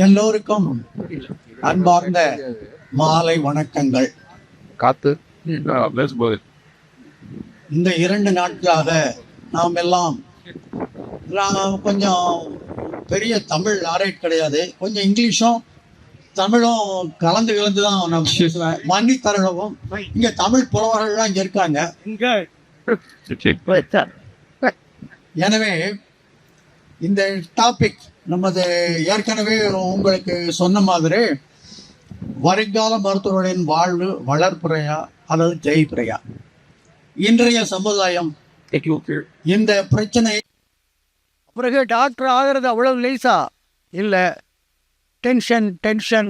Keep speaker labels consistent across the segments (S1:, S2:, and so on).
S1: எல்லோருக்கும் அன்பார்ந்த மாலை வணக்கங்கள்.
S2: காத்து
S1: இந்த 2 நாட்களாக நாம் எல்லாம் கொஞ்சம் பெரிய தமிழ் ஆரைட் கிடையாது, கொஞ்சம் இங்கிலீஷும் தமிழும் கலந்து தான் நான் பேசுவேன். மன்னி தருணவும் இங்க தமிழ் புலவர்கள்லாம் இங்க இருக்காங்க. எனவே இந்த டாபிக் நமது ஏற்கனவே உங்களுக்கு சொன்ன மாதிரி வருங்கால மருத்துவர்களின் வாழ்வு வளர்ப்புறையா அல்லது ஜெயிப்புறையா? இன்றைய சமுதாயம் இந்த பிரச்சனை பிறகு டாக்டர் ஆகிறது அவ்வளவு லேசா இல்லை. Tension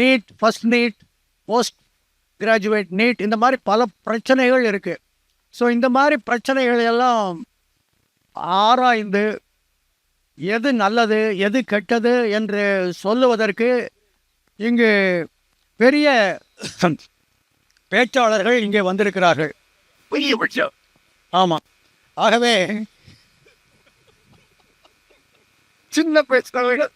S1: NEET, first NEET, post graduate NEET, இந்த மாதிரி பல பிரச்சனைகள் இருக்குது. ஸோ இந்த மாதிரி பிரச்சனைகள் எல்லாம் ஆராய்ந்து எது நல்லது எது கெட்டது என்று சொல்லுவதற்கு இங்கு பெரிய பேச்சாளர்கள் இங்கே வந்திருக்கிறார்கள். ஆமாம், ஆகவே சின்ன பேச்சாளர்கள்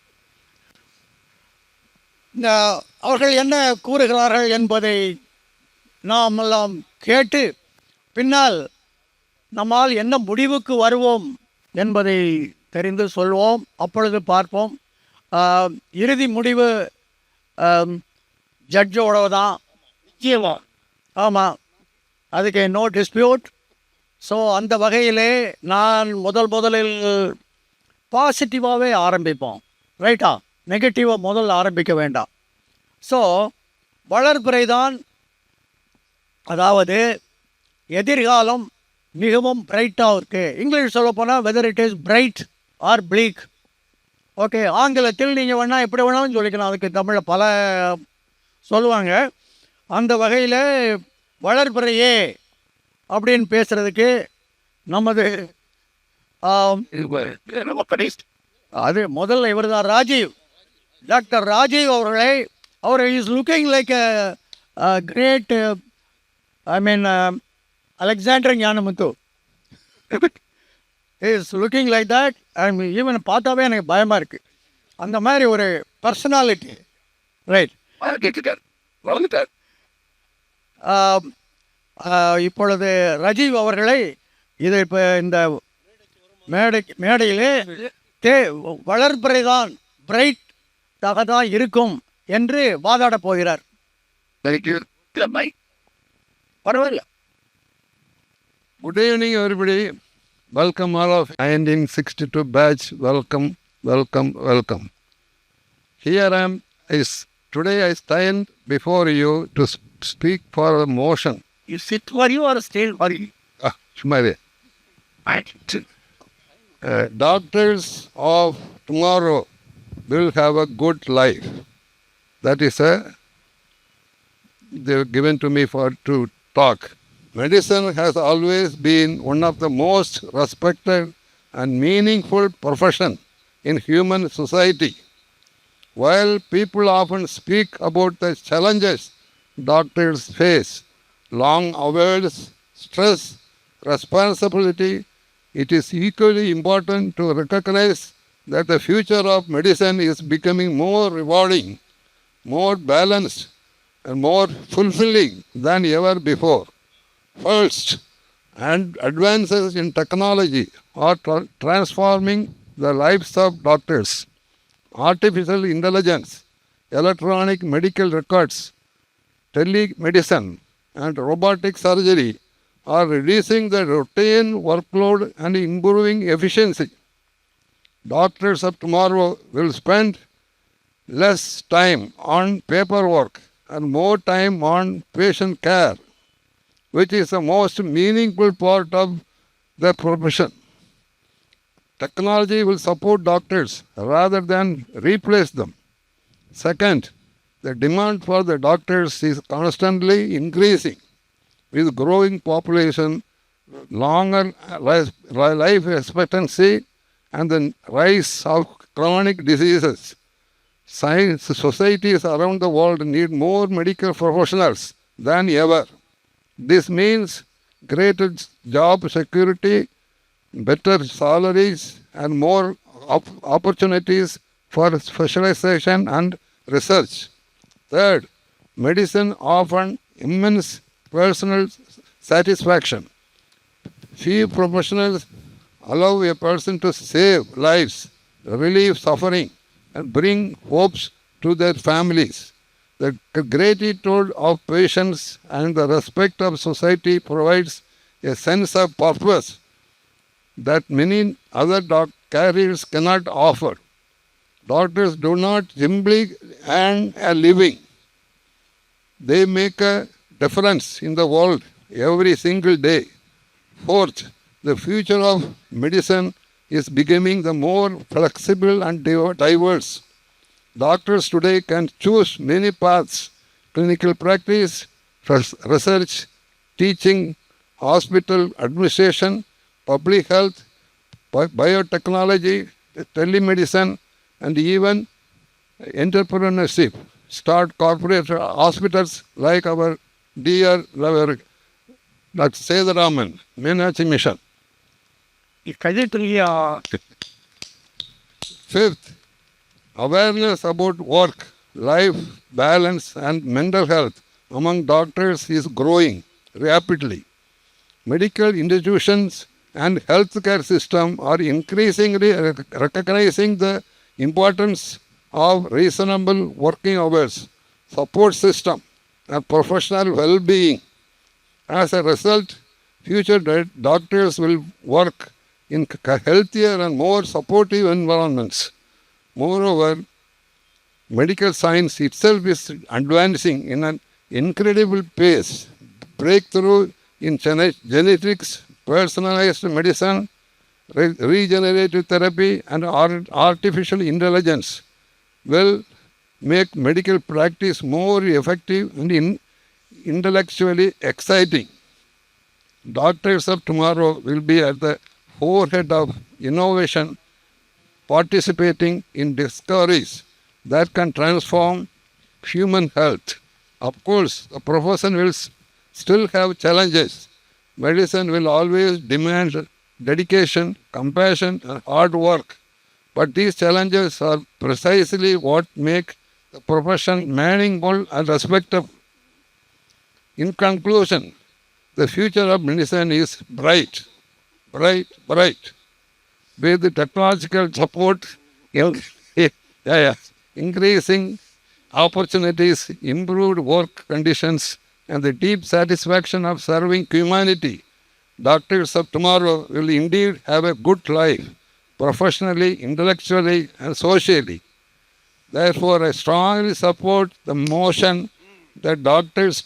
S1: அவர்கள் என்ன கூறுகிறார்கள் என்பதை நாம் எல்லாம் கேட்டு பின்னால் நம்மால் என்ன முடிவுக்கு வருவோம் என்பதை தெரிந்து சொல்வோம். அப்பொழுது பார்ப்போம். இறுதி முடிவு ஜட்ஜோட தான் நிச்சயமாக. ஆமாம், அதுக்கு நோ டிஸ்பியூட். ஸோ அந்த வகையிலே நான் முதலில் பாசிட்டிவாகவே ஆரம்பிப்போம், ரைட்டா? நெகட்டிவாக முதல் ஆரம்பிக்க வேண்டாம். ஸோ வளர்பிறை தான், அதாவது எதிர்காலம் மிகவும் பிரைட்டாக இருக்குது. இங்கிலீஷ் சொல்ல போனால் whether it is bright or bleak. Okay, ஆங்கிலத்தில் நீங்கள் வேணால் எப்படி வேணாலும் சொல்லிக்கலாம், அதுக்கு தமிழில் பல சொல்லுவாங்க. அந்த வகையில் வளர்பிறையே அப்படின்னு பேசுகிறதுக்கு நமது அது முதல்ல இவர் தான் ராஜீவ், டாக்டர் ராஜீவ் அவர்களை. அவர் is looking like a great, I mean Alexander Gnanamuthu is looking like that. Even பார்த்தாவே எனக்கு பயமாக இருக்குது, அந்த மாதிரி ஒரு பர்சனாலிட்டி, ரைட்? இப்பொழுது ராஜீவ் அவர்களை இது இப்போ இந்த மேடையிலே வளர்பிறை தான் பிரைட்டாக தான் இருக்கும் என்று வாதாடப் போகிறார். பரவாயில்ல.
S2: Good evening, everybody. Welcome all of 1962 batch. Welcome. Here I am. Today I stand before you to speak for a motion.
S1: You sit for you or stay for you?
S2: Shumare. Doctors of tomorrow will have a good life. That is they were given to me to talk. Medicine has always been one of the most respected and meaningful profession in human society. While people often speak about the challenges doctors face, long hours, stress, responsibility, it is equally important to recognize that the future of medicine is becoming more rewarding, more balanced, and more fulfilling than ever before. First, and advances in technology are transforming the lives of doctors. Artificial intelligence, electronic medical records, telemedicine, and robotic surgery are reducing the routine workload and improving efficiency. Doctors of tomorrow will spend less time on paperwork and more time on patient care, which is the most meaningful part of the profession. Technology will support doctors rather than replace them. Second, the demand for the doctors is constantly increasing. With growing population, longer life expectancy, and the rise of chronic diseases, societies around the world need more medical professionals than ever. This means greater job security, better salaries, and more opportunities for specialization and research. Third, medicine offers immense personal satisfaction. Few professionals allow a person to save lives, relieve suffering, and bring hopes to their families. The gratitude of patients and the respect of society provides a sense of purpose that many other careers cannot offer. Doctors do not simply earn a living, they make a difference in the world every single day. Fourth, the future of medicine is becoming the more flexible and diverse. Doctors today can choose many paths: clinical practice, research, teaching, hospital administration, public health, biotechnology, telemedicine, and even entrepreneurship. Start corporate hospitals like our dear Dr. Sedaraman, Meenachi Mission.
S1: கைதிட்டுறியா?
S2: Fifth, awareness about work, life balance, and mental health among doctors is growing rapidly. Medical institutions and healthcare system are increasingly recognizing the importance of reasonable working hours, support system, and professional well-being. As a result, future doctors will work in healthier and more supportive environments. Moreover, medical science itself is advancing in an incredible pace. Breakthrough in genetics, personalized medicine, regenerative therapy, and artificial intelligence will make medical practice more effective and intellectually exciting. Doctors of tomorrow will be at the forehead of innovation, participating in discoveries that can transform human health. Of course, the profession will still have challenges. Medicine will always demand dedication, compassion, and hard work. But these challenges are precisely what make the profession meaningful and respectable. In conclusion, the future of medicine is bright. With the technological support, increasing opportunities, improved work conditions, and the deep satisfaction of serving humanity, doctors of tomorrow will indeed have a good life, professionally, intellectually, and socially. Therefore, I strongly support the motion that doctors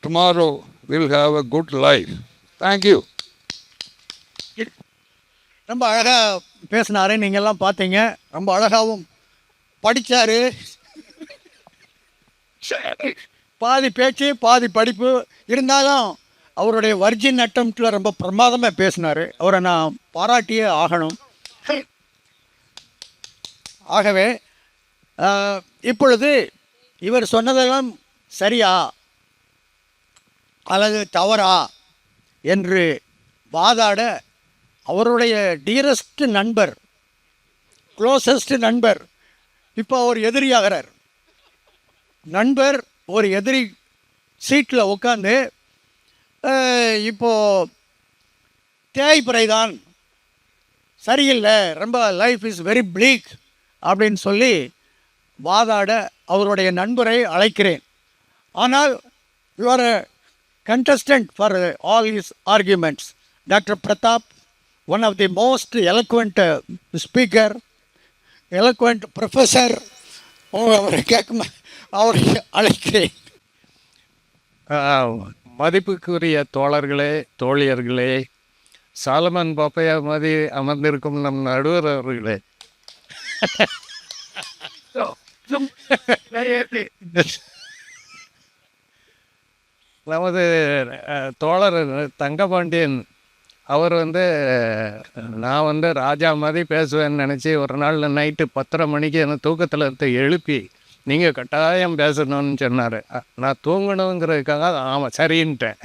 S2: tomorrow will have a good life. Thank you.
S1: ரொம்ப அழகாக பேசினாரு, நீங்கள்லாம் பார்த்தீங்க. ரொம்ப அழகாகவும் படித்தார். பாதி பேச்சு பாதி படிப்பு இருந்தாலும் அவருடைய வர்ஜின் அட்டம்ப்டில் ரொம்ப பிரமாதமாக பேசினார். அவரை நான் பாராட்டியே ஆகணும். ஆகவே இப்பொழுது இவர் சொன்னதெல்லாம் சரியா அல்லது தவறா என்று வாதாட அவருடைய டியரஸ்ட் நண்பர், க்ளோசஸ்ட் நண்பர், இப்போ அவர் எதிரியாகிறார். நண்பர் ஒரு எதிரி சீட்டில் உட்காந்து இப்போது தேய்பிறை தான் சரியில்லை, ரொம்ப லைஃப் இஸ் வெரி ப்ளீக் அப்படின்னு சொல்லி வாதாட அவருடைய நண்பரை அழைக்கிறேன். ஆனால் you're a contestant for all his arguments. Dr. Pratap, one of the most eloquent speaker, eloquent professor, அவரை அழைக்கிறேன்.
S3: மதிப்புக்குரிய தோழர்களே, தோழியர்களே, சாலமன் பாப்பையா மாதிரி அமர்ந்திருக்கும் நம் நடுவர் அவர்களே, நமது தோழர் தங்கபாண்டியன் அவர் நான் ராஜா மாதிரி பேசுவேன்னு நினச்சி ஒரு நாள் நைட்டு 10:30 மணிக்கு எனக்கு தூக்கத்தில் எழுப்பி நீங்கள் கட்டாயம் பேசணும்னு சொன்னார். நான் தூங்கணுங்கிறதுக்காக ஆமாம் சரின்ட்டேன்.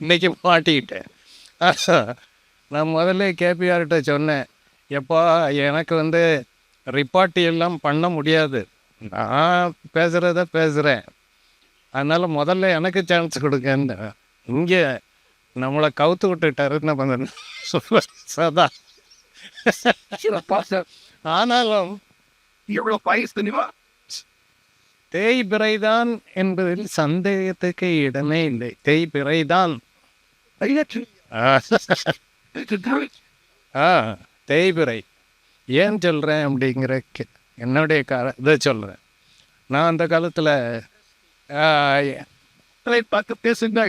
S3: இன்றைக்கி மாட்டிக்கிட்டேன். நான் முதல்ல கேபிஆர்கிட்ட சொன்னேன், எப்பா எனக்கு ரிப்பார்ட்டி எல்லாம் பண்ண முடியாது. நான் பேசுகிறத பேசுகிறேன். அதனால் முதல்ல எனக்கு சான்ஸ் கொடுங்க. இங்கே நம்மளை கவுத்து விட்டுட்டாரு என்ன பண்ண சதா. ஆனாலும் தேய்பிறைதான் என்பதில் சந்தேகத்துக்கு இடமே இல்லை. தேய்பிறைதான். தேய்பிறை ஏன் சொல்கிறேன் அப்படிங்கிற என்னுடைய இதை சொல்கிறேன். நான் அந்த காலத்தில் பார்த்து பேசுங்க.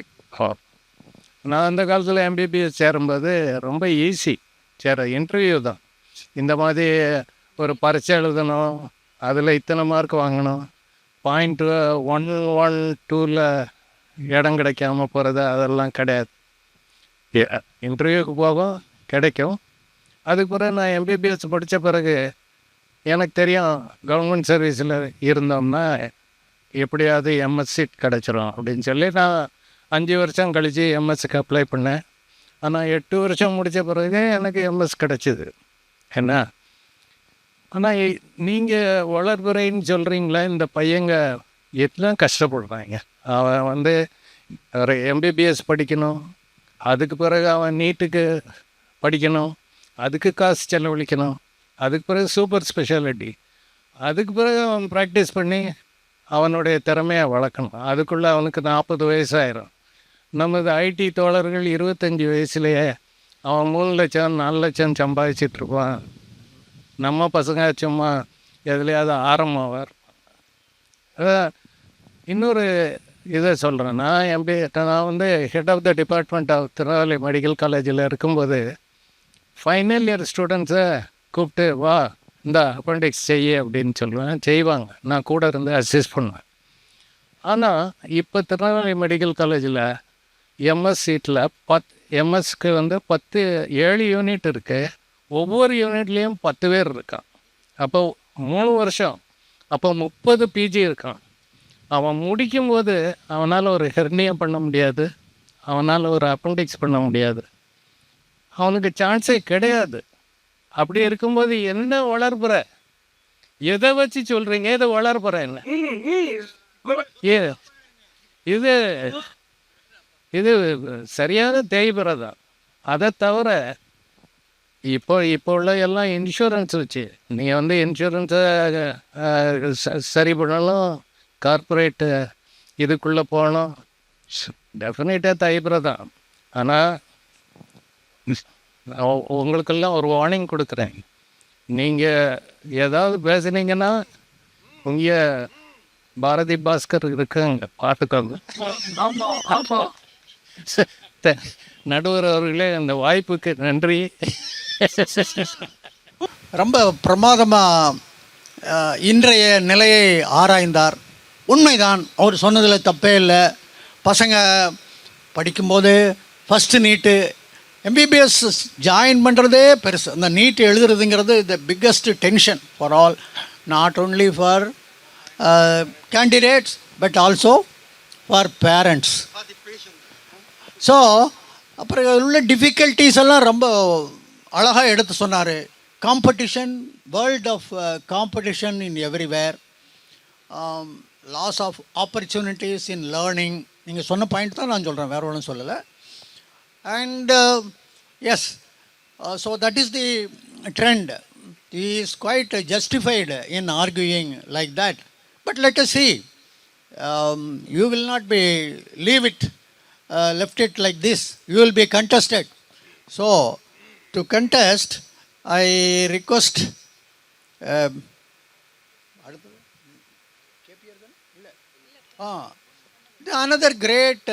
S3: நான் அந்த காலத்தில் எம்பிபிஎஸ் சேரும்போது ரொம்ப ஈஸி இன்டர்வியூ தான். இந்த மாதிரி ஒரு பரீட்சை எழுதணும், அதில் இத்தனை மார்க் வாங்கணும், .112 இடம் கிடைக்காம போகிறது அதெல்லாம் கிடையாது. இன்டர்வியூக்கு போகும், கிடைக்கும். அதுக்கு பிறகு நான் எம்பிபிஎஸ் படித்த பிறகு எனக்கு தெரியும் கவர்மெண்ட் சர்வீஸில் இருந்தோம்னா எப்படியாவது எம்எஸ் சீட் கிடச்சிரும் அப்படின்னு சொல்லி நான் 5 வருஷம் கழித்து எம்எஸ்க்கு அப்ளை பண்ணேன். ஆனால் 8 வருஷம் முடித்த பிறகு எனக்கு எம்எஸ் கிடச்சிது. என்ன ஆனால் நீங்கள் வளர்புறைன்னு சொல்கிறீங்களா, இந்த பையங்க எல்லாம் கஷ்டப்படுறாங்க. அவன் வந்து ஒரு எம்பிபிஎஸ் படிக்கணும், அதுக்கு பிறகு அவன் நீட்டுக்கு படிக்கணும், அதுக்கு காசு செலவழிக்கணும், அதுக்கு பிறகு சூப்பர் ஸ்பெஷாலிட்டி, அதுக்கு பிறகு அவன் ப்ராக்டிஸ் பண்ணி அவனுடைய திறமையை வளர்க்கணும். அதுக்குள்ளே அவனுக்கு 40 வயசாயிரும். நமது ஐடி தோழர்கள் 25 வயசுலேயே அவன் 3 லட்சம் 4 லட்சம் சம்பாதிச்சிட்ருப்பான். நம்ம பசங்க சும்மா எதுலையாவது ஆரம்பமாவார். இன்னொரு இதை சொல்கிறேன். நான் வந்து head of the department of Tirunelveli medical காலேஜில் இருக்கும்போது ஃபைனல் இயர் ஸ்டூடெண்ட்ஸை கூப்பிட்டு வா இந்த அப்பெண்டிக்ஸ் செய்ய அப்படின்னு சொல்லுவேன். செய்வாங்க, நான் கூட இருந்து அசிஸ்ட் பண்ணுவேன். ஆனால் இப்போ திருநெல்வேலி மெடிக்கல் காலேஜில் எம்எஸ் சீட்டில் எம்எஸ்க்கு வந்து 7 யூனிட் இருக்குது. ஒவ்வொரு யூனிட்லேயும் 10 பேர் இருக்கான். அப்போ 3 வருஷம், அப்போ 30 பிஜி இருக்கான். அவன் முடிக்கும்போது அவனால் ஒரு ஹெர்னியம் பண்ண முடியாது, அவனால் ஒரு அப்பெண்டிக்ஸ் பண்ண முடியாது, அவனுக்கு சான்ஸே கிடையாது. அப்படி இருக்கும்போது என்ன வளர்ப்புற, எதை வச்சு சொல்கிறீங்க? எதை வளர்ப்புற என்ன? இது இது சரியான தேய்பிறை தான். அதை தவிர இப்போ உள்ள எல்லாம் இன்சூரன்ஸ் வச்சு நீங்கள் வந்து இன்சூரன்ஸை சரி பண்ணலாம், கார்ப்பரேட்டு இதுக்குள்ளே போகணும், டெஃபினட்டாக தேய்பிறை தான். ஆனால் உங்களுக்கெல்லாம் ஒரு வார்னிங் கொடுக்குறேன். நீங்கள் ஏதாவது பேசுனீங்கன்னா உங்கள் பாரதி பாஸ்கர் இருக்காங்க, பார்த்துக்கோங்க. நடுவர் அவர்களே, அந்த வாய்ப்புக்கு நன்றி.
S1: ரொம்ப பிரமாதமாக இன்றைய நிலையை ஆராய்ந்தார். உண்மைதான், அவர் சொன்னதில் தப்பே இல்லை. பசங்க படிக்கும்போது ஃபஸ்ட்டு நீட்டு எம்பிபிஎஸ் ஜாயின் பண்ணுறதே பெருசு. அந்த நீட் எழுதுறதுங்கிறது the biggest tension for all, not only for candidates but also for parents. So அப்புறம் உள்ள டிஃபிகல்ட்டிஸ் எல்லாம் ரொம்ப அழகாக எடுத்து சொன்னார். Competition, world of competition in everywhere, loss of opportunities in learning. நீங்கள் சொன்ன பாயிண்ட் தான் நான் சொல்கிறேன், வேறு ஒன்றும் சொல்லலை. And yes, so that is the trend. He is quite justified in arguing like that. But let us see. You will not be leave it, left it like this. You will be contested. So to contest, I request. Another great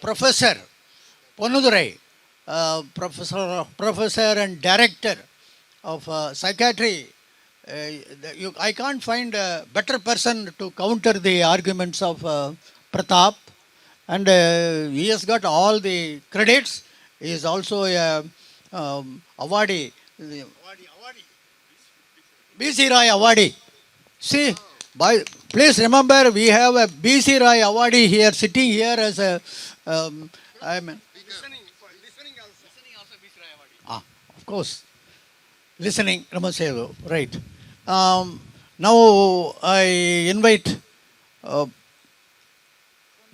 S1: professor. Ponnudurai, professor and director of psychiatry. I can't find a better person to counter the arguments of Pratap, and he has got all the credits. He is also a awardee, BC Rai awardee. See, please remember, we have a BC Rai awardee here, sitting here as a I mean, listening also BC Rai awardee. Of course. listening, Ramasedu, right. Now I invite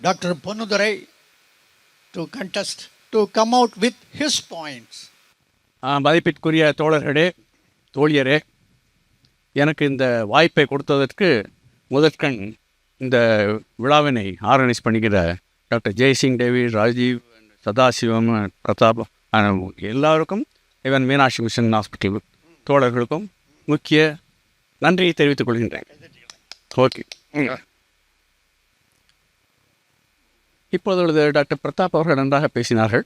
S1: Dr. Ponnudurai to contest, to come out with his points.
S4: மதிப்பிற்குரிய தோழர்களே, தோழியரே, எனக்கு இந்த வாய்ப்பை கொடுத்ததற்கு முதற்கண் இந்த விழாவினை organise பண்ணுகிற doctor Jaisingh, David, Rajiv, Sadasivam, Pratap எல்லாருக்கும், ஈவன் மீனாட்சி மிஷன் ஹாஸ்பிட்டல் தோழர்களுக்கும் முக்கிய நன்றியை தெரிவித்துக் கொள்கின்றேன். ஓகே, இப்பொழுது டாக்டர் பிரதாப் அவர்கள் நன்றாக பேசினார்கள்,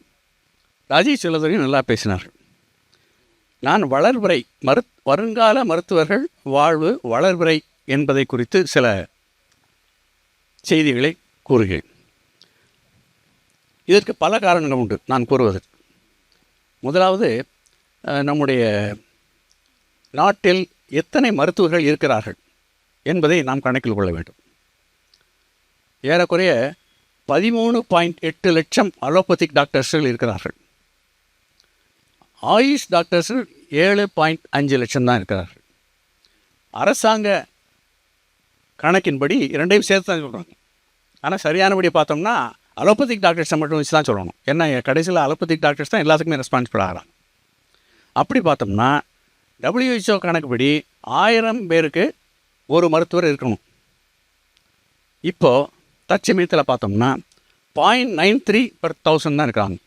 S4: ராஜீவ் செல்லதுரையும் நல்லா பேசினார்கள். நான் வளர்பிறை வருங்கால மருத்துவர்கள் வாழ்வு வளர்பிறை என்பதை குறித்து சில செய்திகளை கூறுகிறேன். இதற்கு பல காரணங்கள் உண்டு நான் கூறுவதற்கு. முதலாவது, நம்முடைய நாட்டில் எத்தனை மருத்துவர்கள் இருக்கிறார்கள் என்பதை நாம் கணக்கில் கொள்ள வேண்டும். ஏறக்குறைய 13.8 லட்சம் அலோபதிக் டாக்டர்ஸ்கள் இருக்கிறார்கள். ஆயுஷ் டாக்டர்ஸும் 7.5 லட்சம் தான் இருக்கிறார்கள். அரசாங்க கணக்கின்படி இரண்டையும் சேர்த்து தான் சொல்கிறாங்க. ஆனால் சரியானபடி பார்த்தோம்னா அலோபதிக் டாக்டர்ஸை மட்டும் வச்சு தான் சொல்லணும். ஏன்னா கடைசியில் அலோபதிக் டாக்டர்ஸ் தான் எல்லாத்துக்குமே ரெஸ்பான்சிபிள் ஆகிறாங்க. அப்படி பார்த்தோம்னா WHO கணக்குப்படி 1000 பேருக்கு ஒரு மருத்துவர் இருக்கணும். இப்போது தற்சமயத்தில் பார்த்தோம்னா 0.93/1000 தான் இருக்கிறாங்க.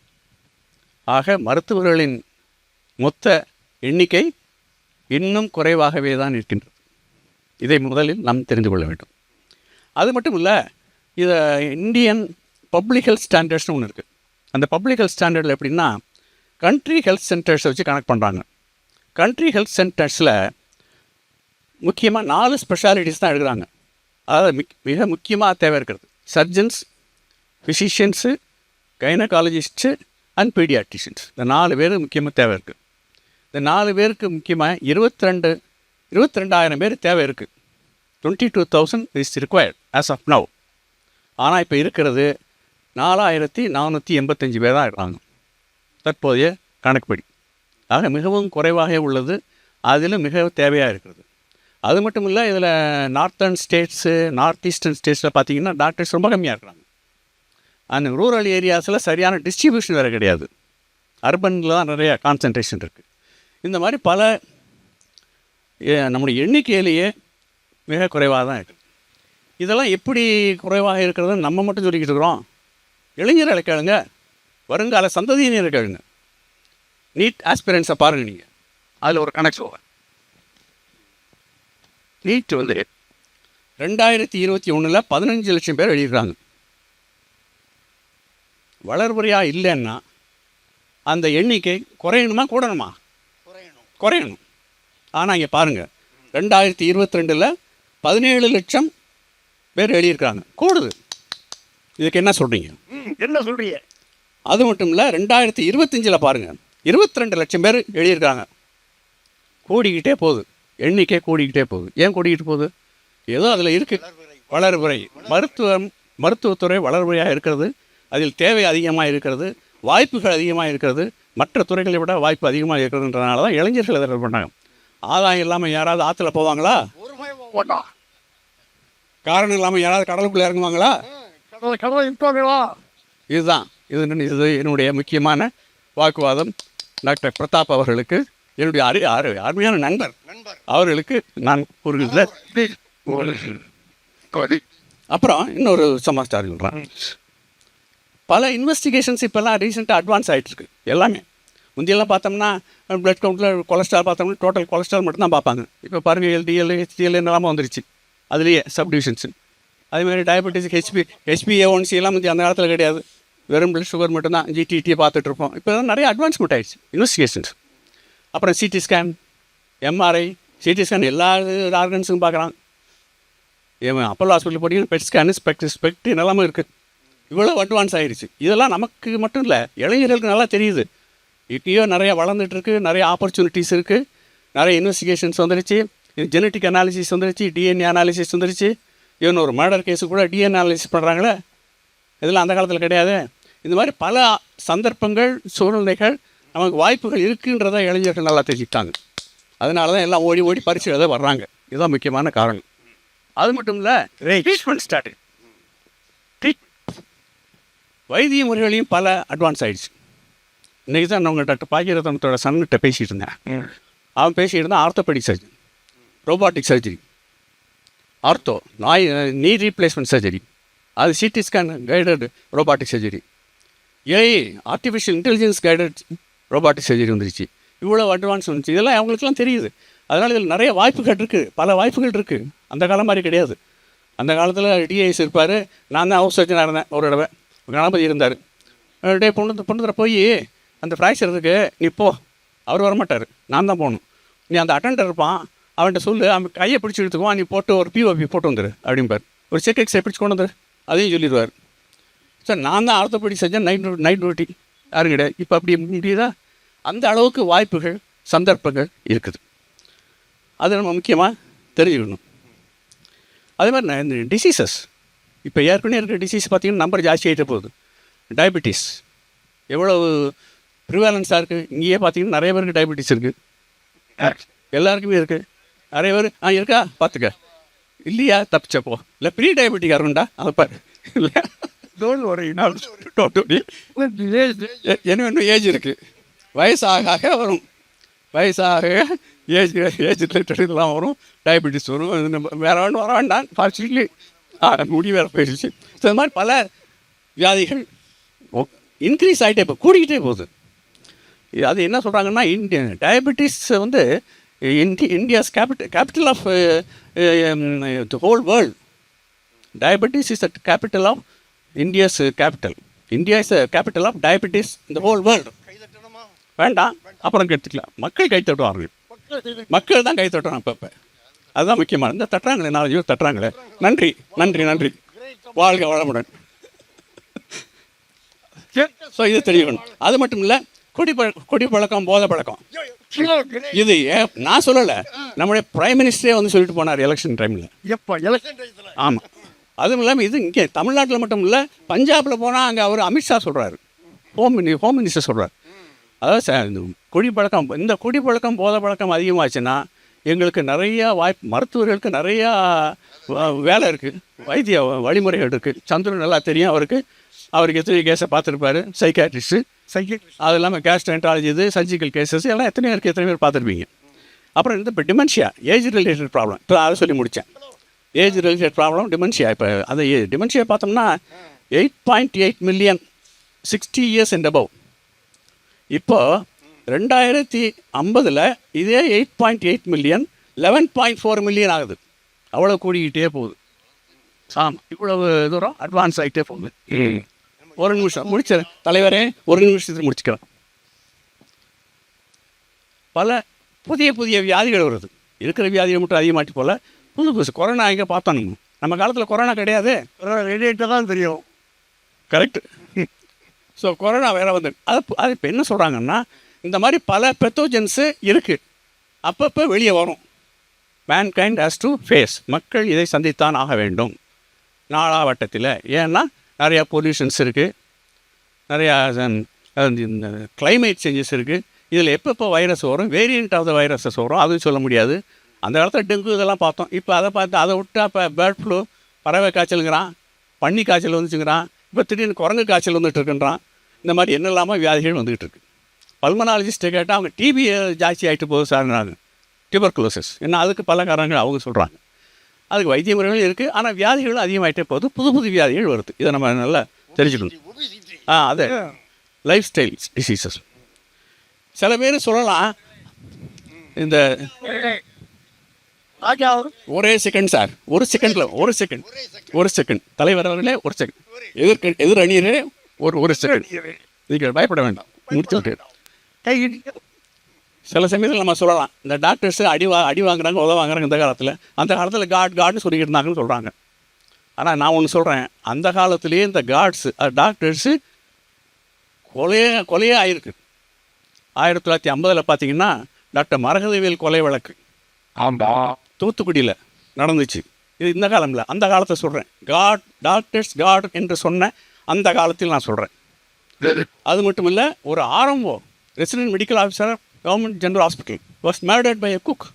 S4: ஆக மருத்துவர்களின் மொத்த எண்ணிக்கை இன்னும் குறைவாகவே தான் இருக்கின்றது. இதை முதலில் நாம் தெரிந்து கொள்ள வேண்டும். அது மட்டும் இல்லை, இதை இந்தியன் பப்ளிக் ஹெல்த் ஸ்டாண்டர்ட்ஸ்னு ஒன்று இருக்குது. அந்த பப்ளிக் ஹெல்த் ஸ்டாண்டர்டில் எப்படின்னா கண்ட்ரி ஹெல்த் சென்டர்ஸை வச்சு கனெக்ட் பண்ணுறாங்க. கண்ட்ரி ஹெல்த் சென்டர்ஸில் முக்கியமாக 4 ஸ்பெஷாலிட்டிஸ் தான் எடுக்கிறாங்க. அதாவது மிக முக்கியமாக தேவை இருக்கிறது சர்ஜன்ஸ், ஃபிசிஷியன்ஸு, கைனகாலஜிஸ்ட்டு அண்ட் பீடியாட்ரிஷியன்ஸ். இந்த 4 பேர் முக்கியமாக தேவை இருக்குது. இந்த 4 பேருக்கு முக்கியமாக 22,000 பேர் தேவை இருக்குது. 22,000 is required as of now. ஆனால் இப்போ இருக்கிறது 4,485 பேர் தான் இருக்கிறாங்க தற்போதைய கணக்குப்படி. ஆக மிகவும் குறைவாக உள்ளது. அதிலும் மிக தேவையாக இருக்கிறது. அது மட்டும் இல்லை, இதில் நார்த்தர்ன் ஸ்டேட்ஸு, நார்த் ஈஸ்டர்ன் ஸ்டேட்ஸில் பார்த்திங்கன்னா டாக்டர்ஸ் ரொம்ப கம்மியாக இருக்கிறாங்க. அந்த ரூரல் ஏரியாஸில் சரியான டிஸ்ட்ரிபியூஷன் வேறு கிடையாது. அர்பனில் தான் நிறைய கான்சன்ட்ரேஷன் இருக்குது. இந்த மாதிரி பல நம்முடைய எண்ணிக்கையிலேயே மிக குறைவாக தான் இருக்குது. இதெல்லாம் எப்படி குறைவாக இருக்கிறதுன்னு நம்ம மட்டும் சொல்லிக்கிட்டு இருக்கிறோம். இளைஞர்களை கேளுங்க, வருங்கால சந்ததியினரை கேளுங்க. நீட் ஆஸ்பிரன்ஸை பாருங்கள் நீங்கள். அதில் ஒரு கணக்கு சொல்லுவேன். நீட் 2021 15 லட்சம் பேர் எழுதியிருக்காங்க. வளர்புறையாக இல்லைன்னா அந்த எண்ணிக்கை குறையணுமா கூடணுமா? குறையணும். ஆனால் இங்கே பாருங்கள், 2022 17 லட்சம் பேர் எழுதியிருக்காங்க, கூடுது. இதுக்கு என்ன சொல்கிறீங்க? அது மட்டும் இல்லை, 2025 பாருங்கள் 22 லட்சம் பேர் எழுதியிருக்காங்க, கூடிக்கிட்டே போகுது. எண்ணிக்கை கூடிக்கிட்டே போகுது. ஏன் கூடிக்கிட்டு போகுது? ஏதோ அதில் இருக்குது வளர்புறை. மருத்துவத்துறை வளர்புறையாக இருக்கிறது. அதில் தேவை அதிகமாக இருக்கிறது, வாய்ப்புகள் அதிகமாக இருக்கிறது. மற்ற துறைகளை விட வாய்ப்பு அதிகமாக இருக்கிறதுன்றனால தான் இளைஞர்கள் எதிர்ப்பு பண்ணாங்க. ஆதாயம் இல்லாமல் யாராவது ஆற்றுல போவாங்களா? காரணம் இல்லாமல் யாராவது கடலுக்குள்ளே இறங்குவாங்களா? இதுதான் இது என்னுடைய முக்கியமான வாக்குவாதம். டாக்டர் பிரதாப் அவர்களுக்கு, என்னுடைய அருமையான நண்பர் அவர்களுக்கு நான் கூறுகிற. அப்புறம் இன்னொரு சமாச்சாரம் சொல்கிறேன். பல இன்வெஸ்டிகேஷன்ஸ் இப்போல்லாம் ரீசெண்டாக அட்வான்ஸ் ஆகிட்டுருக்கு. எல்லாமே முந்தியெல்லாம் பார்த்தோம்னா ப்ளட் கவுண்ட்டில் கொலஸ்ட்ரால் பார்த்தோம்னா டோட்டல் கொலஸ்ட்ரால் மட்டும்தான் பார்ப்பாங்க. இப்போ பாருங்கள் LDL, HDL என்னெல்லாமல் வந்துருச்சு. அதுலேயே சப்டிவிஷன்ஸு. அதேமாதிரி டயபெட்டிஸ், HbA1c எல்லாம் வந்து அந்த காலத்தில் கிடையாது. வெறும் பிளட் சுகர் மட்டும்தான் GTT பார்த்துட்ருப்போம். இப்போ தான் நிறைய அட்வான்ஸ்மெண்ட் ஆகிடுச்சு இன்வெஸ்டிகேஷன்ஸ். அப்புறம் CT scan, MRI, CT scan எல்லா ஆர்கன்ஸும் பார்க்குறாங்க. அப்போலோ ஹாஸ்பிட்டல் போட்டிங்கன்னா பெட் ஸ்கேனு, ஸ்பெக்ட் எல்லாமே இருக்குது. இவ்வளோ அட்வான்ஸ் ஆகிடுச்சு. இதெல்லாம் நமக்கு மட்டும் இல்லை, இளைஞர்களுக்கு நல்லா தெரியுது. இப்போயோ நிறையா வளர்ந்துட்டுருக்கு, நிறைய ஆப்பர்ச்சுனிட்டிஸ் இருக்குது, நிறைய இன்வெஸ்டிகேஷன்ஸ் வந்துருச்சு, ஜெனட்டிக் அனாலிசிஸ் வந்துருச்சு, DNA அனாலிசிஸ் வந்துருச்சு. இவன் ஒரு மர்டர் கேஸு கூட DNA அனாலிசிஸ் பண்ணுறாங்களே, இதெல்லாம் அந்த காலத்தில் கிடையாது. இந்த மாதிரி பல சந்தர்ப்பங்கள், சூழ்நிலைகள், நமக்கு வாய்ப்புகள் இருக்குன்றதை இளைஞர்கள் நல்லா தெரிஞ்சுக்கிட்டாங்க. அதனால தான் எல்லாம் ஓடி ஓடி பரிசு எழுத வர்றாங்க. இதுதான் முக்கியமான காரணம். அது மட்டும் இல்லை, ட்ரீட்மெண்ட் ஸ்டார்ட். வைத்திய முறைகளையும் பல அட்வான்ஸ் ஆகிடுச்சு. இன்றைக்கி தான் நான் டாக்டர் பாக்கியரத்னத்தோட சன்கிட்ட பேசிகிட்டு இருந்தேன். அவன் பேசிகிட்டு இருந்தான் orthopaedic surgery, robotic surgery, ortho knee replacement surgery, அது CT scan guided robotic surgery, AI artificial intelligence guided robotic surgery வந்துருச்சு. இவ்வளோ அட்வான்ஸ் வந்துச்சு. இதெல்லாம் அவங்களுக்குலாம் தெரியுது. அதனால் இதில் நிறைய வாய்ப்புகள் இருக்குது, பல வாய்ப்புகள் இருக்குது. அந்த காலம் மாதிரி கிடையாது. அந்த காலத்தில் டிஐஎஸ் இருப்பார். நான் தான் ஹவுஸ் சர்ஜனாக இருந்தேன் ஒரு தடவை. கணபதி இருந்தார். டே பொண்ணு போய் அந்த ஃப்ராக்சர் இருக்குது, நீ போ. அவர் வரமாட்டார், நான் தான் போகணும். நீ அந்த அட்டெண்டர் இருப்பான், அவன்கிட்ட சொல்லு, அவன் கையை பிடிச்சி எடுத்துக்குவான், நீ போட்டு ஒரு பிஓபி போட்டு வந்துரு அப்படிம்பார். ஒரு செக் எக்ஸை பிடிச்சி கொண்டு வந்துரு, அதையும் சொல்லிடுவார். சார் நான் தான் ஆர்த்தோபெடிக் சர்ஜன், நைட் டியூட்டி யாரும் கிடையாது. இப்போ அப்படி முடியுதா? அந்த அளவுக்கு வாய்ப்புகள், சந்தர்ப்பங்கள் இருக்குது. அது நம்ம முக்கியமாக தெரிஞ்சுக்கணும். அதே மாதிரி இந்த டிசீசஸ், இப்போ ஏற்கனவே இருக்கிற டிசீஸ் பார்த்திங்கன்னா நம்பர் ஜாஸ்தி ஆகிட்டே போகுது. டயபெட்டிஸ் எவ்வளவு ப்ரிவேலன்ஸாக இருக்குது. இங்கேயே பார்த்திங்கன்னா நிறைய பேருக்கு டயபெட்டிஸ் இருக்குது, எல்லாருக்குமே இருக்குது. நிறைய பேர் இருக்கா பார்த்துக்க, இல்லையா தப்பிச்சப்போ, இல்லை ப்ரீ டயபெட்டிக்காக இருக்குண்டா அதை பாரு, இல்லை டோன்ட் வரி என்ன இன்னும் ஏஜ் இருக்குது. வயசாக வரும், வயசாக ஏஜ் ரிலேட்டட்லாம் வரும், டயபெட்டிஸ் வரும். வேறு ஒன்று வர வேண்டாம், ஃபார்ச்சுனேட்லி முடி வேறு போயிடுச்சு. ஸோ இந்த மாதிரி பல வியாதிகள் இன்க்ரீஸ் ஆகிட்டே இப்போ கூடிக்கிட்டே போகுது. அது என்ன சொல்கிறாங்கன்னா, டயபெட்டிஸ் வந்து India's capital of the whole world. Diabetes is the capital of India's capital. India is the capital of diabetes இந்த ஹோல் வேர்ல்டு. வேண்டாம், அப்புறம் எடுத்துக்கலாம். மக்கள் கை தட்டுவாங்க, மக்கள் தான் கை தட்டுறாங்க இப்போ. அதுதான் முக்கியமான. இந்த தட்டுறாங்களே, 4 பேர் தட்டுறாங்களே, நன்றி நன்றி நன்றி, வாழ்க வளமுடன். ஸோ இது தெரிஞ்சுக்கணும். அது மட்டும் இல்லை, குடி பழக்கம், போதை பழக்கம், இது நான் சொல்லலை, நம்முடைய பிரைம் மினிஸ்டரே வந்து சொல்லிட்டு போனார் எலெக்ஷன் டைமில். ஆமாம். அதுவும் இல்லாமல் இது இங்கே தமிழ்நாட்டில் மட்டும் இல்லை, பஞ்சாபில் போனால் அங்கே அவர் அமித்ஷா சொல்கிறாரு, ஹோம் மினிஸ்டர் சொல்கிறார். அதாவது குடிப்பழக்கம், இந்த குடிப்பழக்கம் போதை பழக்கம் அதிகமாச்சுன்னா எங்களுக்கு நிறையா மருத்துவர்களுக்கு நிறையா வேலை இருக்குது, வைத்திய வழிமுறைகள் இருக்குது. சந்திரன் நல்லா தெரியும் அவருக்கு எத்தனை கேஸை பார்த்துருப்பாரு, சைக்காட்ரிஸ்ட்டு, அது இல்லாமல் கேஸ்ட்ரென்டாலஜி, இது சர்ஜிக்கல் கேசஸ் எல்லாம் எத்தனை பேர் பார்த்துருப்பீங்க. அப்புறம் இப்போ டிமென்ஷியா, ஏஜ் ரிலேட்டட் ப்ராப்ளம், இப்போ அதை சொல்லி முடித்தேன். Age related problem dementia. இப்போ அதை டிமென்ஷியா பார்த்தோம்னா 8.8 மில்லியன் 60 years and above. இப்போ 2050 இதே 8.8 மில்லியன் 11.4 மில்லியன் ஆகுது. அவ்வளோ கூடிக்கிட்டே போகுது. ஆமாம், இவ்வளவு தூரம் அட்வான்ஸ் ஆகிட்டே போகுது. ஒரு நிமிஷம் முடிச்சிடறேன் தலைவரே, ஒரு நிமிஷத்தில் முடிச்சுக்கிறேன். பல புதிய வியாதிகள் வருது. இருக்கிற வியாதிகள் மட்டும் அதிகமாட்டி போல் புதுசு கொரோனா எங்கே பார்த்தோம். நம்ம காலத்தில் கொரோனா கிடையாது,
S1: ரெடியாக தான் தெரியும்.
S4: கரெக்டு. ஸோ கொரோனா வேறு வந்து அது இப்போ என்ன சொல்கிறாங்கன்னா, இந்த மாதிரி பல பெத்தோஜன்ஸு இருக்குது, அப்பப்போ வெளியே வரும். மேன்கைண்ட் ஹேஸ் டு ஃபேஸ், மக்கள் இதை சந்தித்தான் ஆக வேண்டும் நாளாவட்டத்தில். ஏன்னா நிறையா பொல்யூஷன்ஸ் இருக்குது, நிறையா கிளைமேட் சேஞ்சஸ் இருக்குது. இதில் எப்பப்போ வைரஸ் வரும், வேரியண்ட் ஆஃப் த வைரஸஸ் வரும், அதுவும் சொல்ல முடியாது. அந்த காலத்தில் டெங்கு இதெல்லாம் பார்த்தோம். இப்போ அதை விட்டால் இப்போ பேர்ட் ஃப்ளூ, பறவை காய்ச்சலுங்கிறான், பன்னி காய்ச்சல் வந்துச்சுங்கிறான், இப்போ திடீர்னு குரங்கு காய்ச்சல் வந்துட்டு இருக்குன்றான். இந்த மாதிரி என்னெல்லாமல் வியாதிகள் வந்துக்கிட்டு இருக்குது. பல்மனாலஜிஸ்ட்டை கேட்டால் அவங்க டிபி ஜாஸ்தி ஆகிட்டு போகுது சார், டியூபர்குலோசிஸ், ஏன்னா அதுக்கு பல காரணங்கள் அவங்க சொல்கிறாங்க. அதுக்கு வைத்திய முறைகளும் இருக்குது, ஆனால் வியாதிகளும் அதிகமாகிட்டே போகுது, புது வியாதிகள் வருது. இதை நம்ம நல்லா தெரிஞ்சுக்கணும். அது லைஃப் ஸ்டைல் டிசீசஸ். சில பேர் சொல்லலாம், இந்த ஒரே செகண்ட் சார், ஒரு செகண்ட் தலைவர் அவர்களே, ஒரு செகண்ட் எதிர் அணியரே, ஒரு செகண்ட், நீங்கள் பயப்பட வேண்டாம், முடிச்சுட்டு. சில சமயத்தில் நம்ம சொல்லலாம், இந்த டாக்டர்ஸு அடி வாங்குறாங்க, வாங்குறாங்க. இந்த காலத்தில், அந்த காலத்தில் காட்னு சொல்லிக்கிட்டு இருந்தாங்கன்னு சொல்கிறாங்க. ஆனால் நான் ஒன்று சொல்கிறேன், அந்த காலத்துலேயே இந்த டாக்டர்ஸு கொலையே ஆகிருக்கு. 1950 பார்த்தீங்கன்னா டாக்டர் மரகதவேல் கொலை வழக்கு தூத்துக்குடியில் நடந்துச்சு. இது இந்த காலமில்ல, அந்த காலத்தை சொல்கிறேன். டாக்டர்ஸ் என்று சொன்ன அந்த காலத்தில் நான் சொல்கிறேன். அது மட்டும் இல்லை, ஒரு RMO, resident medical officer, government general hospital, was murdered by a cook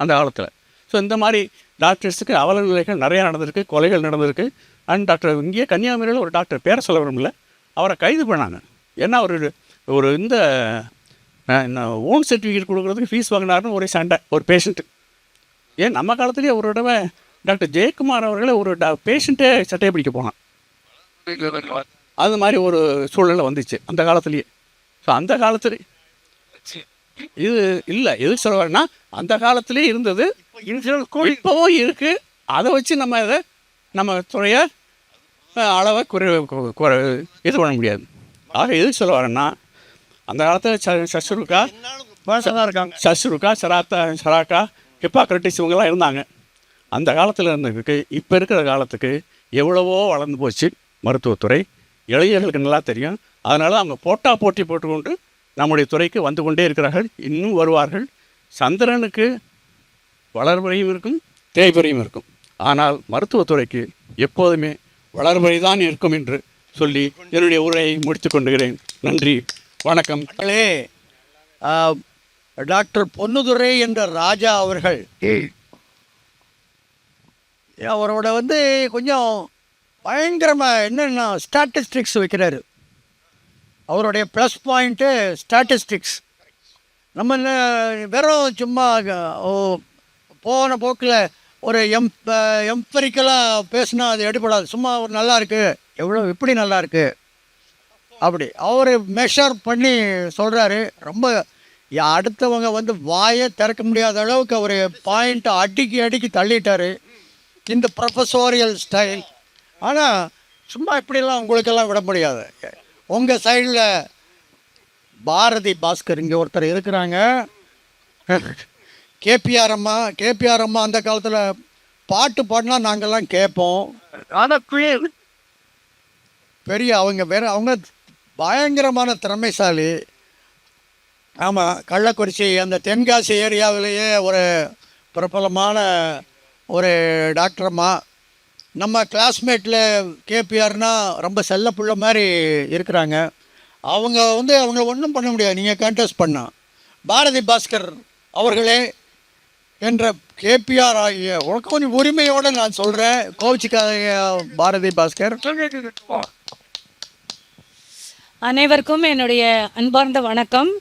S4: அந்த காலத்தில். ஸோ இந்த மாதிரி டாக்டர்ஸுக்கு அவல நிலைகள் நிறையா நடந்திருக்கு, கொலைகள் நடந்திருக்கு. அண்ட் டாக்டர் இங்கேயே கன்னியாகுமரியில் ஒரு டாக்டர் பேரை சொல்ல விரும்பல, அவரை கைது பண்ணாங்க. ஏன்னா ஒரு இந்த ஓன் சர்டிஃபிகேட் கொடுக்குறதுக்கு ஃபீஸ் வாங்கினாருன்னு ஒரே சண்டை ஒரு பேஷண்ட்டு. ஏன் நம்ம காலத்துலேயே ஒரு தடவை டாக்டர் ஜெயக்குமார் அவர்களை ஒரு பேஷண்ட்டே சட்டையை பிடிக்க போனான். அது மாதிரி ஒரு சூழ்நிலை வந்துச்சு அந்த காலத்துலேயே. ஸோ அந்த காலத்துல இது இல்லை, எதுக்கு சொல்ல வரேன்னா அந்த காலத்துலேயே இருந்தது, இப்போவும் இருக்குது. அதை வச்சு நம்ம துறையை அளவை இது பண்ண முடியாது. ஆக எதுக்கு சொல்ல வரேன்னா அந்த காலத்தில் சஷ்ருக்கா சராக்கா ஹிப்பாக்ரட்டிஸ் இவங்கெல்லாம் இருந்தாங்க. அந்த காலத்தில் இருந்ததுக்கு இப்போ இருக்கிற காலத்துக்கு எவ்வளவோ வளர்ந்து போச்சு மருத்துவத்துறை. இளைஞர்களுக்கு நல்லா தெரியும். அதனால் அவங்க போட்டி போட்டுக்கொண்டு நம்முடைய துறைக்கு வந்து கொண்டே இருக்கிறார்கள், இன்னும் வருவார்கள். சந்திரனுக்கு வளர்முறையும் இருக்கும், தேய்முறையும் இருக்கும். ஆனால் மருத்துவத்துறைக்கு எப்போதுமே வளர்முறை தான் இருக்கும் என்று சொல்லி என்னுடைய உரையை முடித்து கொண்டுகிறேன். நன்றி, வணக்கம்.
S1: டாக்டர் பொன்னுதுரை என்ற ராஜா அவர்கள் அவரோட கொஞ்சம் பயங்கரமாக என்னென்னா ஸ்டாட்டிஸ்டிக்ஸ் வைக்கிறாரு. அவருடைய ப்ளஸ் பாயிண்ட்டு ஸ்டாட்டிஸ்டிக்ஸ். நம்ம வெறும் சும்மா போன போக்கில் ஒரு எம்பரிக்கலாக பேசுனா அது எடுப்படாது. சும்மா ஒரு நல்லா இருக்குது, எப்படி நல்லா இருக்குது அப்படி அவர் மெஷர் பண்ணி சொல்கிறாரு. ரொம்ப அடுத்தவங்க வாயை திறக்க முடியாத அளவுக்கு அவர் பாயிண்ட்டை அடிக்கி தள்ளிட்டார் இந்த ப்ரொஃபஸோரியல் ஸ்டைல். ஆனால் சும்மா இப்படிலாம் உங்களுக்கெல்லாம் விட முடியாது. உங்கள் சைடில் பாரதி பாஸ்கர் இங்கே ஒருத்தர் இருக்கிறாங்க, கேபிஆர் அம்மா அந்த காலத்தில் பாட்டு பாடினா நாங்கள்லாம் கேட்போம். ஆனால் பெரிய அவங்க பயங்கரமான திறமைசாலி. ஆமாம், கள்ளக்குறிச்சி அந்த தென்காசி ஏரியாவிலேயே ஒரு பிரபலமான ஒரு டாக்டரம்மா. நம்ம கிளாஸ்மேட்டில் கேபிஆர்னால் ரொம்ப செல்ல புள்ள மாதிரி இருக்கிறாங்க. அவங்க அவங்கள ஒன்றும் பண்ண முடியாது, நீங்கள் கான்டெஸ்ட் பண்ணால். பாரதி பாஸ்கர் அவர்களே என்ற கேபிஆர் ஆகிய உனக்கு கொஞ்சம் உரிமையோடு நான் சொல்கிறேன், கோவிச்சுக்காக பாரதி பாஸ்கர்.
S5: அனைவருக்கும் என்னுடைய அன்பார்ந்த வணக்கம்.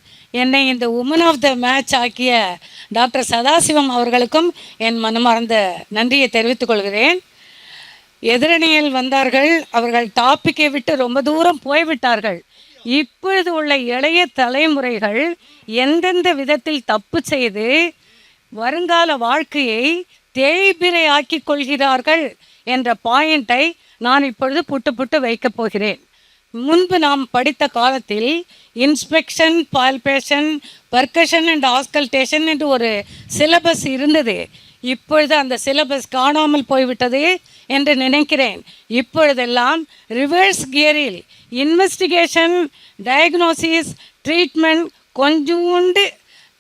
S5: என்னை இந்த உமன் ஆஃப் த மேட்ச் ஆக்கிய டாக்டர் சதாசிவம் அவர்களுக்கும் என் மனமார்ந்த நன்றியை தெரிவித்துக் கொள்கிறேன். எதிரணியில் வந்தார்கள், அவர்கள் டாப்பிக்கை விட்டு ரொம்ப தூரம் போய்விட்டார்கள். இப்பொழுது உள்ள இளைய தலைமுறைகள் எந்தெந்த விதத்தில் தப்பு செய்து வருங்கால வாழ்க்கையை தேய்பிரை ஆக்கி கொள்கிறார்கள் என்ற பாயிண்டை நான் இப்பொழுது புட்டு வைக்கப் போகிறேன். முன்பு நாம் படித்த காலத்தில் inspection, palpation, percussion and auscultation என்று ஒரு சிலபஸ் இருந்தது. இப்பொழுது அந்த சிலபஸ் காணாமல் போய்விட்டது என்று நினைக்கிறேன். இப்பொழுதெல்லாம் ரிவர்ஸ் கியரில் இன்வெஸ்டிகேஷன், டயக்னோசிஸ், ட்ரீட்மெண்ட், கொஞ்சோண்டு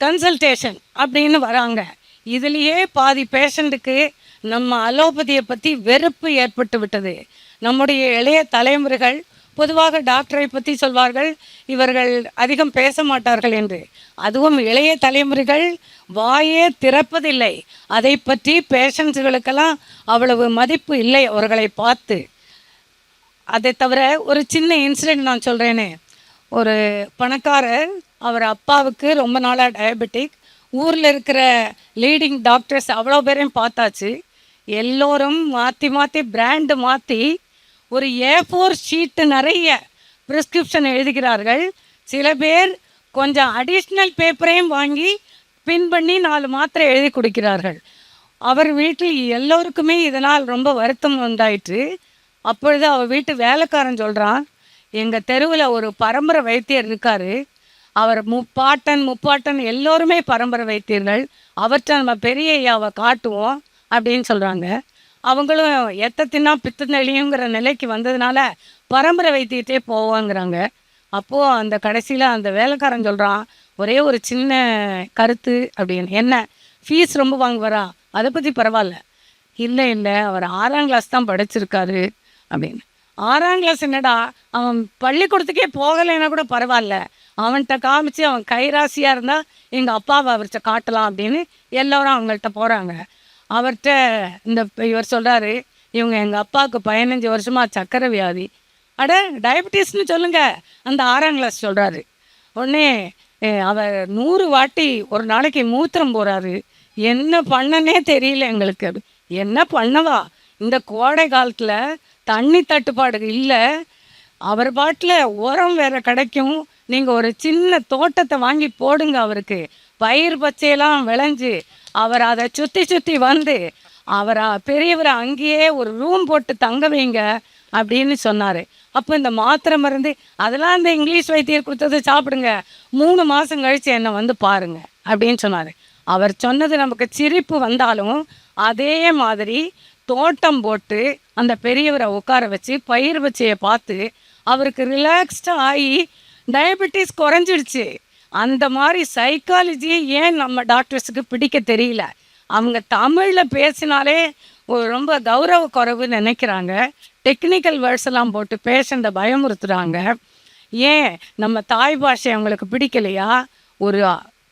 S5: கன்சல்டேஷன் அப்படின்னு வராங்க. இதுலேயே பாதி பேஷண்ட்டுக்கு நம்ம அலோபதியை பற்றி வெறுப்பு ஏற்பட்டு விட்டது. நம்முடைய இளைய தலைமுறைகள் பொதுவாக டாக்டரை பற்றி சொல்வார்கள், இவர்கள் அதிகம் பேச மாட்டார்கள் என்று. அதுவும் இளைய தலைமுறைகள் வாயே திறப்பதில்லை. அதை பற்றி பேஷண்ட்ஸுகளுக்கெல்லாம் அவ்வளவு மதிப்பு இல்லை அவர்களை பார்த்து. அதை தவிர ஒரு சின்ன இன்சிடெண்ட் நான் சொல்கிறேனே. ஒரு பணக்காரர், அவர் அப்பாவுக்கு ரொம்ப நாளாக டயபெட்டிக். ஊரில் இருக்கிற லீடிங் டாக்டர்ஸ் அவ்வளோ பேரையும் பார்த்தாச்சு. எல்லோரும் மாற்றி பிராண்டு மாற்றி ஒரு A4 ஷீட்டு நிறைய ப்ரிஸ்கிரிப்ஷன் எழுதுகிறார்கள். சில பேர் கொஞ்சம் அடிஷ்னல் பேப்பரையும் வாங்கி பின் பண்ணி 4 மாத்திரை எழுதி கொடுக்கிறார்கள். அவர் வீட்டில் எல்லோருக்குமே இதனால் ரொம்ப வருத்தம் உண்டாயிற்று. அப்பொழுது அவர் வீட்டு வேலைக்காரன் சொல்கிறான், எங்கள் தெருவில் ஒரு பரம்பரை வைத்தியர் இருக்கார், அவர் முப்பாட்டன் எல்லோருமே பரம்பரை வைத்தியர்கள், அவற்றை நம்ம பெரிய ஐயாவை காட்டுவோம் அப்படின்னு சொல்கிறாங்க. அவங்களும் எத்த தின்னா பித்து நெளியுங்கிற நிலைக்கு வந்ததுனால பரம்பரை வைத்தியத்தே போவாங்கிறாங்க. அப்போது அந்த கடைசியில் அந்த வேலைக்காரன் சொல்கிறான், ஒரே ஒரு சின்ன கருத்து அப்படின்னு. என்ன, ஃபீஸ் ரொம்ப வாங்குவாரா? அதை பற்றி பரவாயில்ல. இல்லை அவர் 6ஆம் கிளாஸ் தான் படிச்சிருக்காரு அப்படின்னு. 6ஆம் கிளாஸ் என்னடா, அவன் பள்ளிக்கூடத்துக்கே போகலைன்னா கூட பரவாயில்ல, அவன்கிட்ட காமிச்சு அவன் கைராசியாக இருந்தால் எங்கள் அப்பாவை அவர்கிட்ட காட்டலாம் அப்படின்னு எல்லோரும் அவங்கள்ட்ட போகிறாங்க. அவர்கிட்ட இவர் சொல்கிறாரு, இவங்க எங்கள் அப்பாவுக்கு 15 வருஷமாக சக்கரை வியாதி. அட, டயபிட்டிஸ்னு சொல்லுங்க, அந்த 6ஆம் கிளாஸ் சொல்கிறாரு. உடனே அவர் 100 வாட்டி ஒரு நாளைக்கு மூத்திரம் போகிறாரு. என்ன பண்ணனே தெரியல எங்களுக்கு. என்ன பண்ணவா, இந்த கோடை காலத்தில் தண்ணி தட்டுப்பாடு இல்லை, அவர் பாட்டில் உரம் வேறு கிடைக்கும், நீங்கள் ஒரு சின்ன தோட்டத்தை வாங்கி போடுங்க, அவருக்கு பயிர் பச்சையெல்லாம் விளைஞ்சு அவர் அதை சுற்றி சுற்றி வந்து அவரை பெரியவரை அங்கேயே ஒரு ரூம் போட்டு தங்க வைங்க அப்படின்னு சொன்னார். அப்போ இந்த மாத்திரை மருந்து அதெல்லாம் இந்த இங்கிலீஷ் வைத்தியர் கொடுத்தது சாப்பிடுங்க, 3 மாதம் கழித்து என்னை வந்து பாருங்க அப்படின்னு சொன்னார். அவர் சொன்னது நமக்கு சிரிப்பு வந்தாலும் அதே மாதிரி தோட்டம் போட்டு அந்த பெரியவரை உட்கார வச்சு பயிர் பச்சையை பார்த்து அவருக்கு ரிலாக்ஸ்டாக ஆகி டயபெட்டிஸ் குறைஞ்சிடுச்சு. அந்த மாதிரி சைக்காலஜி ஏன் நம்ம டாக்டர்ஸுக்கு பிடிக்க தெரியல. அவங்க தமிழில் பேசினாலே ரொம்ப கௌரவ குறைவுன்னு நினைக்கிறாங்க. டெக்னிக்கல் வேர்ட்ஸ் எல்லாம் போட்டு பேஷண்ட்டை பயமுறுத்துகிறாங்க. ஏன் நம்ம தாய் பாஷை அவங்களுக்கு பிடிக்கலையா? ஒரு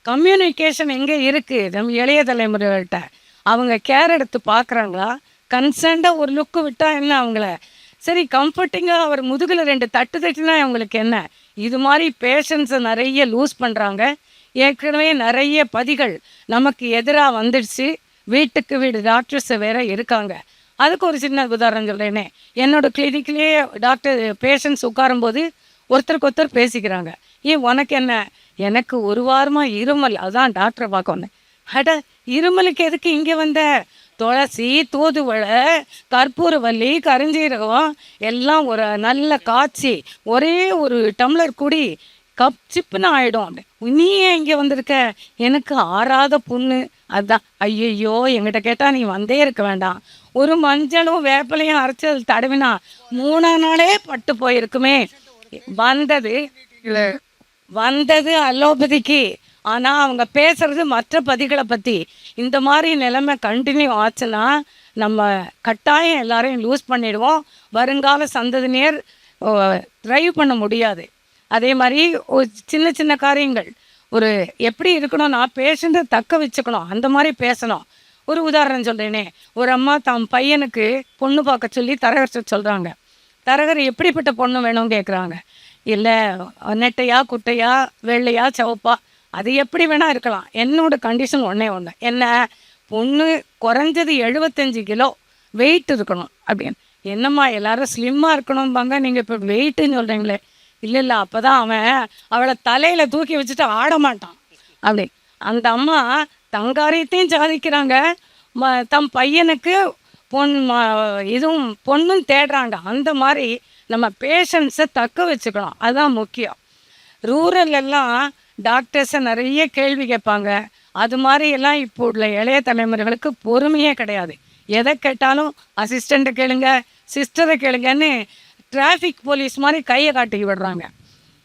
S5: கம்யூனிகேஷன் எங்கே இருக்குது நம்ம இளைய தலைமுறைகள்கிட்ட? அவங்க கேர் எடுத்து பார்க்குறாங்களா? கன்சர்ன்டாக ஒரு லுக்கு விட்டால் என்ன அவங்கள சரி கம்ஃபர்டிங்காக அவர் முதுகில் 2 தட்டு தட்டினா அவங்களுக்கு என்ன? இது மாதிரி பேஷண்ட்ஸை நிறைய லூஸ் பண்ணுறாங்க. ஏற்கனவே நிறைய பதிகள் நமக்கு எதிராக வந்துடுச்சு. வீட்டுக்கு வீடு டாக்டர்ஸை வேற இருக்காங்க. அதுக்கு ஒரு சின்ன உதாரணம் சொல்கிறேனே, என்னோடய கிளினிக்லேயே டாக்டர் பேஷண்ட்ஸ் உட்காரும்போது ஒருத்தருக்கு ஒருத்தர் பேசிக்கிறாங்க. ஏன் உனக்கு என்ன? எனக்கு ஒரு வாரமாக இருமல், அதான் டாக்டரை பார்க்க வந்தேன். அட, இருமலுக்கு எதுக்கு இங்கே வந்த? துளசி, தூதுவளை, கற்பூரவல்லி, கருஞ்சீரகம் எல்லாம் ஒரு நல்ல காய்ச்சி ஒரே ஒரு டம்ளர் குடி, கப் சிப்புன்னு ஆகிடும். அப்படி நீ ஏன் இங்கே வந்திருக்க? எனக்கு ஆறாத புண்ணு, அதுதான். ஐயையோ, எங்கிட்ட கேட்டால் நீ வந்தே இருக்க வேண்டாம். ஒரு மஞ்சளும் வேப்பிலையும் அரைச்சி அது தடவினா 3ஆம் நாளே பட்டு போயிருக்குமே. வந்தது அலோபதிக்கு. ஆனால் அவங்க பேசுகிறது மற்ற பதிகளை பற்றி. இந்த மாதிரி நிலைமை கண்டினியூ ஆச்சுன்னா நம்ம கட்டாயம் எல்லாரையும் லூஸ் பண்ணிடுவோம். வருங்கால சந்ததியினர் ட்ரைவ் பண்ண முடியாது. அதே மாதிரி ஒரு சின்ன சின்ன காரியங்கள் ஒரு எப்படி இருக்கணும்னா பேஷண்ட்டை தக்க வச்சுக்கணும், அந்த மாதிரி பேசணும். ஒரு உதாரணம் சொல்கிறேனே, ஒரு அம்மா தம் பையனுக்கு பொண்ணு பார்க்க சொல்லி தரகர் சொல்கிறாங்க. தரகர் எப்படிப்பட்ட பொண்ணு வேணும்னு கேட்குறாங்க. இல்லை, நெட்டையா, குட்டையா, வெள்ளையா, சிவப்பா, அது எப்படி வேணால் இருக்கலாம். என்னோட கண்டிஷன் ஒன்றே ஒன்று, என்ன பொண்ணு குறைஞ்சது 75 கிலோ வெயிட் இருக்கணும் அப்படின்னு. என்னம்மா எல்லாரும் ஸ்லிம்மாக இருக்கணும்பாங்க, நீங்கள் இப்போ வெயிட்டுன்னு சொல்கிறீங்களே. இல்லை, அப்போ தான் அவன் அவளை தலையில் தூக்கி வச்சுட்டு ஆட மாட்டான் அப்படி. அந்த அம்மா தங்காரியத்தையும் சாதிக்கிறாங்க, தம் பையனுக்கு இதுவும் பொண்ணும் தேடுறாங்க. அந்த மாதிரி நம்ம பேஷண்ட்ஸை தக்க வச்சுக்கணும், அதுதான் முக்கியம். ரூரல் எல்லாம் டாக்டர்ஸை நிறைய கேள்வி கேட்பாங்க. அது மாதிரி எல்லாம் இப்போ உள்ள இளைய தலைமுறைகளுக்கு பொறுமையே கிடையாது. எதை கேட்டாலும் அசிஸ்டண்ட்டை கேளுங்க, சிஸ்டரை கேளுங்கன்னு டிராஃபிக் போலீஸ் மாதிரி கையை காட்டி விடுறாங்க.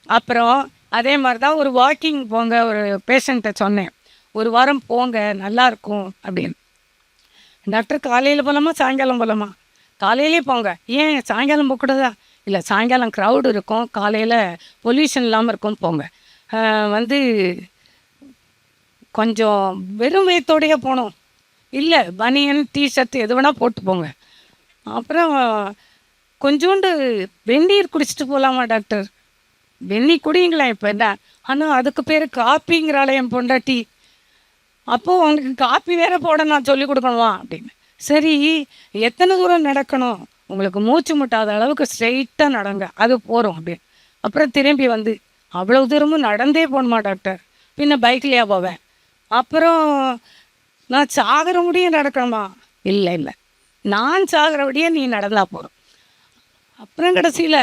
S5: அப்புறம் அதே மாதிரி தான் ஒரு வாக்கிங் போங்க, ஒரு பேஷண்ட்டை சொன்னேன், 1 வாரம் போங்க நல்லாயிருக்கும் அப்படின்னு. டாக்டர் காலையில் போகலாமா சாயங்காலம் போகலாமா? காலையிலே போங்க. ஏன் சாயங்காலம் போகக்கூடாதா? இல்லை, சாயங்காலம் க்ரௌடு இருக்கும், காலையில் பொல்யூஷன் இல்லாமல் இருக்கும், போங்க. கொஞ்சம் வெறும் வயிற்றோடையே போகணும். இல்லை, பனியன் டிஷர்ட் எது வேணால் போட்டு போங்க. அப்புறம் கொஞ்சோண்டு வெந்நீர் குடிச்சிட்டு போகலாமா டாக்டர்? வெந்நீர் குடிங்களா இப்போ என்ன? ஆனால் அதுக்கு பேர் காப்பிங்கிறாளே என் பொண்டாட்டி. அப்போது உங்களுக்கு காப்பி வேறு போட நான் சொல்லி கொடுக்கணுமா அப்படின்னு. சரி, எத்தனை தூரம் நடக்கணும்? உங்களுக்கு மூச்சு முட்டாத அளவுக்கு ஸ்ட்ரெயிட்டாக நடங்க, அது போகிறோம் அப்படின்னு. அப்புறம் திரும்பி வந்து அவ்வளோ தூரமும் நடந்தே போகணுமா டாக்டர்? பின்ன பைக்லையா போவேன்? அப்புறம் நான் சாகிற முடியும் நடக்கணுமா? இல்லை, நான் சாகிற முடிய நீ நடந்தா போகிறோம். அப்புறம் கடைசியில்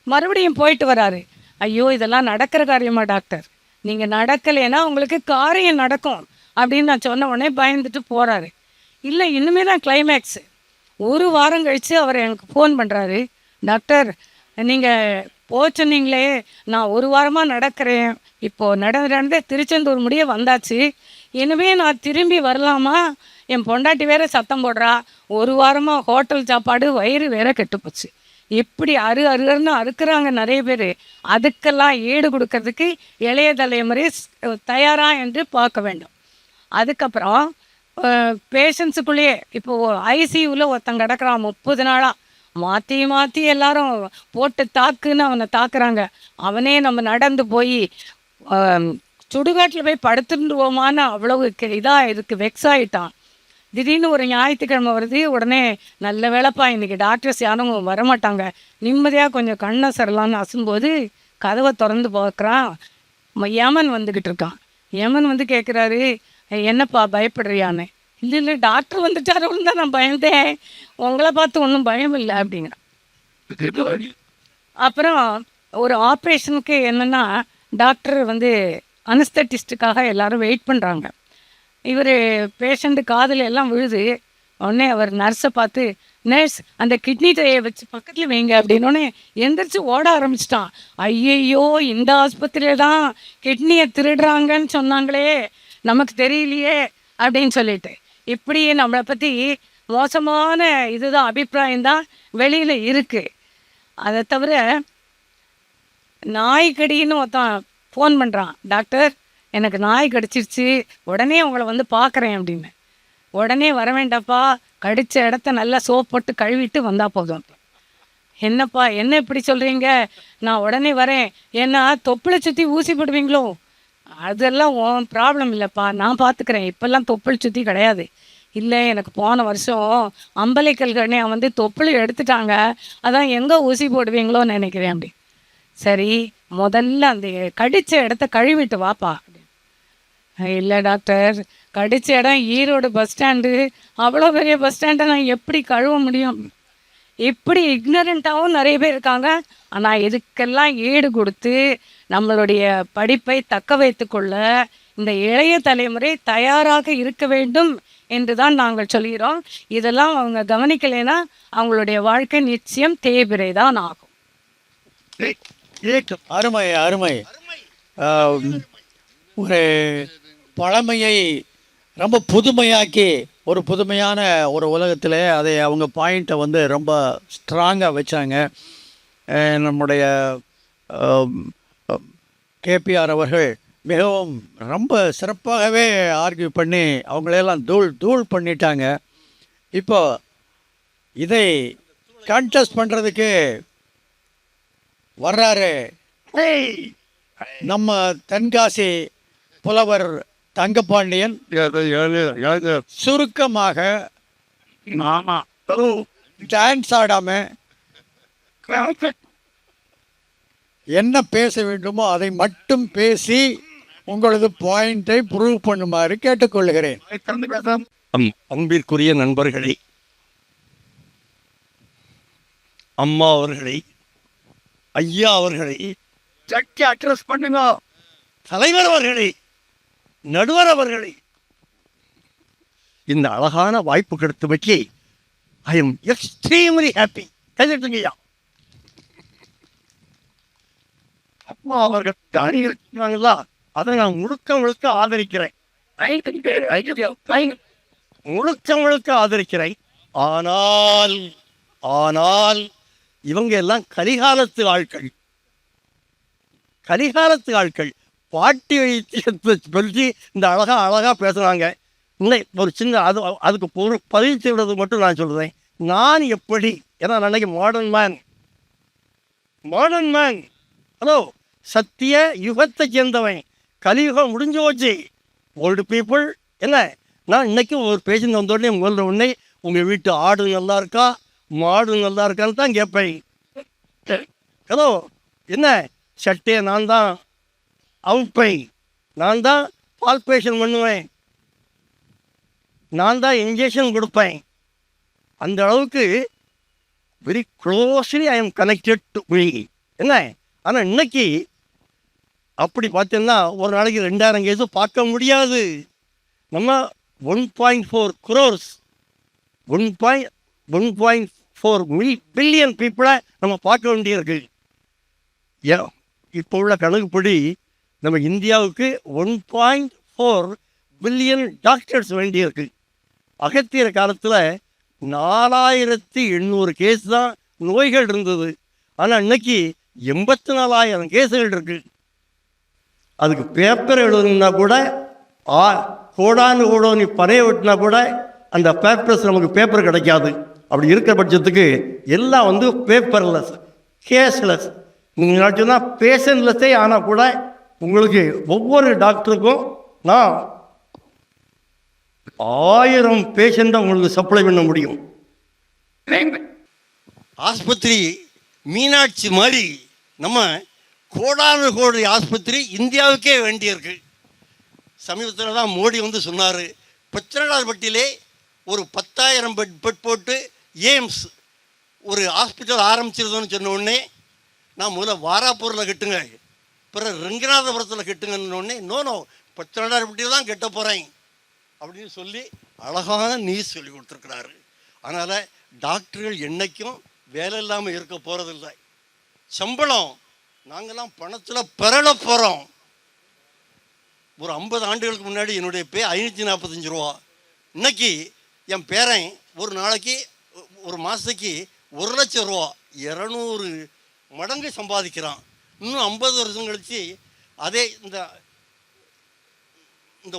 S5: மறுபடியும் போயிட்டு வராரு. ஐயோ, இதெல்லாம் நடக்கிற காரியமா டாக்டர்? நீங்கள் நடக்கலைன்னா உங்களுக்கு காரியம் நடக்கும் அப்படின்னு நான் சொன்ன உடனே பயந்துட்டு போகிறாரு. இல்லை, இன்னுமே தான் கிளைமேக்ஸு. 1 வாரம் கழித்து அவர் எனக்கு ஃபோன் பண்ணுறாரு. டாக்டர், நீங்கள் சொன்னீங்களே, நான் 1 வாரமாக நடக்கிறேன், இப்போது நடந்தே திருச்செந்தூர் முடிய வந்தாச்சு, இனிமே நான் திரும்பி வரலாமா? என் பொண்டாட்டி வேறு சத்தம் போடுறா, 1 வாரமாக ஹோட்டல் சாப்பாடு, வயிறு வேற கெட்டுப்போச்சு, எப்படி அருன்னு அறுக்குறாங்க நிறைய பேர். அதுக்கெல்லாம் ஈடு கொடுக்கறதுக்கு இளைய தலைமுறை தயாரா என்று பார்க்க வேண்டும். அதுக்கப்புறம் பேஷண்ட்ஸுக்குள்ளேயே இப்போது ஐசியூவில் ஒருத்தன் கிடக்குறான் 30 நாளாக, மாற்றி மாற்றி எல்லாரும் போட்டு தாக்குன்னு அவனை தாக்குறாங்க. அவனே நம்ம நடந்து போய் சுடுகாட்டில் போய் படுத்துருவோமான்னு அவ்வளவு இதாக இதுக்கு வெக்ஸ் ஆகிட்டான். திடீர்னு ஒரு ஞாயிற்றுக்கிழமை வருது, உடனே நல்ல வேலைப்பா இன்றைக்கி டாக்டர்ஸ் யாரும் வரமாட்டாங்க, நிம்மதியாக கொஞ்சம் கண்ணை சரலான்னு அசும்போது கதவை திறந்து பார்க்குறான். யமன் வந்துக்கிட்டு இருக்கான். யமன் வந்து கேட்குறாரு, என்னப்பா பயப்படுறியான்னு. இல்லை டாக்டர் வந்துட்டாரோன்னு தான் நான் பயந்தேன், உங்களை பார்த்து ஒன்றும் பயம் இல்லை அப்படிங்கிறான். அப்புறம் ஒரு ஆப்ரேஷனுக்கு என்னென்னா டாக்டர் வந்து அனஸ்தட்டிஸ்ட்டுக்காக எல்லாரும் வெயிட் பண்ணுறாங்க. இவர் பேஷண்ட்டு காதில் எல்லாம் விழுது. உடனே அவர் நர்ஸை பார்த்து, நர்ஸ் அந்த கிட்னி ட்ரையை வச்சு பக்கத்தில் வைங்க அப்படின்னோடனே எந்திரிச்சு ஓட ஆரம்பிச்சிட்டான். ஐயையோ, இந்த ஆஸ்பத்திரியில் தான் கிட்னியை திருடுறாங்கன்னு சொன்னாங்களே, நமக்கு தெரியலையே அப்படின்னு சொல்லிட்டு. இப்படி நம்மளை பற்றி மோசமான இதுதான் அபிப்பிராயம்தான் வெளியில் இருக்குது. அதை தவிர நாய்க்கடின்னு ஒருத்தன் ஃபோன் பண்ணுறான், டாக்டர் எனக்கு நாய் கடிச்சிருச்சு, உடனே உங்களை வந்து பார்க்குறேன் அப்படின்னு. உடனே வர வேண்டாப்பா, கடித்த இடத்த நல்லா சோப் போட்டு கழுவிட்டு வந்தால் போதும். என்னப்பா என்ன இப்படி சொல்கிறீங்க, நான் உடனே வரேன், ஏன்னா தொப்புளை சுற்றி ஊசி போடுவீங்களோ, அதெல்லாம் உன் ப்ராப்ளம் இல்லைப்பா, நான் பார்த்துக்கிறேன், இப்போல்லாம் தொப்புள் சுற்றி கிடையாது. இல்லை எனக்கு போன வருஷம் அம்பலைக்கல்கண்ணே வந்து தொப்புளை எடுத்துட்டாங்க, அதான் எங்கே ஊசி போடுவீங்களோன்னு நினைக்கிறேன் அப்படி. சரி முதல்ல அந்த கடித்த இடத்த கழுவிட்டு வாப்பா. இல்லை டாக்டர், கடித்த இடம் ஈரோடு பஸ் ஸ்டாண்டு, அவ்வளோ பெரிய பஸ் ஸ்டாண்டை நான் எப்படி கழுவ முடியும். இப்படி இக்னரண்ட்டாகவும் நிறைய பேர் இருக்காங்க. ஆனால் இதுக்கெல்லாம் ஈடு கொடுத்து நம்மளுடைய படிப்பை தக்க வைத்து கொள்ள இந்த இளைய தலைமுறை தயாராக இருக்க வேண்டும் என்று தான் நாங்கள் சொல்கிறோம். இதெல்லாம் அவங்க கவனிக்கலைன்னா அவங்களுடைய வாழ்க்கை நிச்சயம் தேய்பிரை தான் ஆகும்.
S1: அருமை அருமை. ஒரு பழமையை ரொம்ப புதுமையாக்கி ஒரு புதுமையான ஒரு உலகத்தில் அதை அவங்க பாயிண்ட்டை வந்து ரொம்ப ஸ்ட்ராங்காக வச்சாங்க. நம்முடைய கேபிஆர் அவர்கள் மிகவும் ரொம்ப சிறப்பாகவே ஆர்கியூ பண்ணி அவங்களையெல்லாம் தூள் பண்ணிட்டாங்க. இப்போ இதை கான்டெஸ்ட் பண்ணுறதுக்கு வர்றாரு நம்ம தென்காசி புலவர் தங்கபாண்டியன். சுருக்கமாக டான்ஸ் ஆடாம என்ன பேச வேண்டுமோ அதை மட்டும் பேசி உங்களது பாயிண்டை ப்ரூவ் பண்ணுமாறு கேட்டுக்கொள்கிறேன்.
S6: அன்பிற்குரிய நண்பர்களே, அம்மா அவர்களை, ஐயா அவர்களை சட்டி அட்ரஸ் பண்ணுங்க, தலைவர் அவர்களை, நடுவர் அவர்களை, இந்த அழகான வாய்ப்பு கிடைத்தமைக்கு ஐ எம் எக்ஸ்ட்ரீம்லி ஹாப்பி. கைதட்டுங்கய்யா. அம்மா அவர்கள் அணி இருக்கிறாங்களா, அதை நான் முழுக்க ஆதரிக்கிறேன், முழுக்க ஆதரிக்கிறேன். ஆனால் இவங்க எல்லாம் கலிகாலத்து ஆட்கள் பாட்டி வைத்தியத்தை சொல்லி இந்த அழகா பேசுகிறாங்க. இல்லை ஒரு சின்ன அதுக்கு ஒரு பதிவு செய்வது மட்டும் நான் சொல்கிறேன். நான் எப்படி, ஏன்னா நான் அன்றைக்கி மாடர்ன் மேன் ஹலோ, சத்திய யுகத்தை சேர்ந்தவன், கலியுகம் முடிஞ்சு போச்சு. ஓல்டு பீப்புள் என்ன, நான் இன்றைக்கி ஒரு பேஷண்ட் வந்தோடனே உடனே உங்கள் வீட்டு ஆடு நல்லா இருக்கா, மாடு நல்லா இருக்கான்னு தான் கேட்பேன். ஹலோ என்ன, சட்டையை நான் தான் அவுப்பேன், நான் தான் பால்பேஷன் பண்ணுவேன், நான் தான் இன்ஜெக்ஷன் கொடுப்பேன். அந்த அளவுக்கு very closely I am connected to me என்ன. ஆனால் இன்னைக்கு அப்படி பார்த்தீங்கன்னா ஒரு நாளைக்கு 2000 கேஸு பார்க்க முடியாது. நம்ம 1.4 crores 1.4 பில்லியன் பீப்புளை நம்ம பார்க்க வேண்டியிருக்கு. இப்போ உள்ள கணக்குப்படி நம்ம இந்தியாவுக்கு 1.4 பில்லியன் டாக்டர்ஸ் வேண்டியிருக்கு. அகத்தியர் காலத்தில் 4800 கேஸ் தான் நோய்கள் இருந்தது. ஆனால் இன்னைக்கு 84,000 கேஸுகள் இருக்குது. அதுக்கு பேப்பர் எழுதணுன்னா கூட கோடானு கோடானு பறைய வெட்டினா கூட அந்த பேப்பர்ஸ் நமக்கு பேப்பர் கிடைக்காது. அப்படி இருக்கிற பட்சத்துக்கு எல்லாம் வந்து பேப்பர்லெஸ், கேஷ்லெஸ். நீங்கள் சொன்னால் பேஷன்லெஸ்ஸே ஆனால் கூட உங்களுக்கு ஒவ்வொரு டாக்டருக்கும் நான் 1000 பேஷண்ட்டை உங்களுக்கு சப்ளை பண்ண முடியும். ஆஸ்பத்திரி மீனாட்சி மாதிரி நம்ம கோடானு கோடி ஆஸ்பத்திரி இந்தியாவுக்கே வேண்டியிருக்கு. சமீபத்தில் தான் மோடி வந்து சொன்னார், பச்சனடார்பட்டியிலே ஒரு 10,000 பெட் போட்டு எய்ம்ஸ் ஒரு ஹாஸ்பிட்டல் ஆரம்பிச்சிருந்தோன்னு சொன்ன உடனே நான் முதல்ல வாராப்பூரில் கட்டுங்க, பிறகு ரெங்கநாதபுரத்தில் கட்டுங்கன்னு நோ பச்சனடார்பட்டியில் தான் கட்ட போகிறேன் அப்படின்னு சொல்லி அழகான நியூஸ் சொல்லி கொடுத்துருக்குறாரு. அதனால் டாக்டர்கள் என்றைக்கும் வேலை இல்லாமல் இருக்க போகிறதில்லை. சம்பளம் நாங்கள்லாம் பணத்தில் பெறல போகிறோம். ஒரு 50 ஆண்டுகளுக்கு முன்னாடி என்னுடைய 545 ரூபா. இன்னைக்கு என் பேரன் ஒரு நாளைக்கு ஒரு மாதத்துக்கு 1 லட்சம் ரூபா 200 மடங்கு சம்பாதிக்கிறான். இன்னும் 50 வருஷம் கழித்து அதே இந்த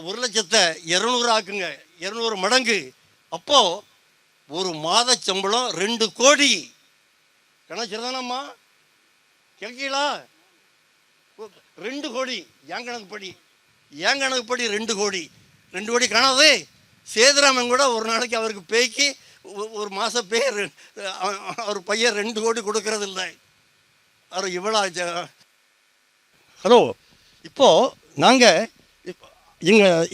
S6: 1 லட்சத்தை 200 ஆக்குங்க, 200 மடங்கு. அப்போது ஒரு மாத சம்பளம் 2 கோடி. கணக்கு கேட்கலா? 2 கோடி என் கணக்குப்படி 2 கோடி. 2 கோடி காணாது. சேதுராமன் கூட ஒரு நாளைக்கு அவருக்கு பேய்க்கு ஒரு மாத பே அவர் பையன் 2 கோடி கொடுக்கறது இல்லை. அவர் இவ்வளோ. ஹலோ, இப்போது நாங்கள்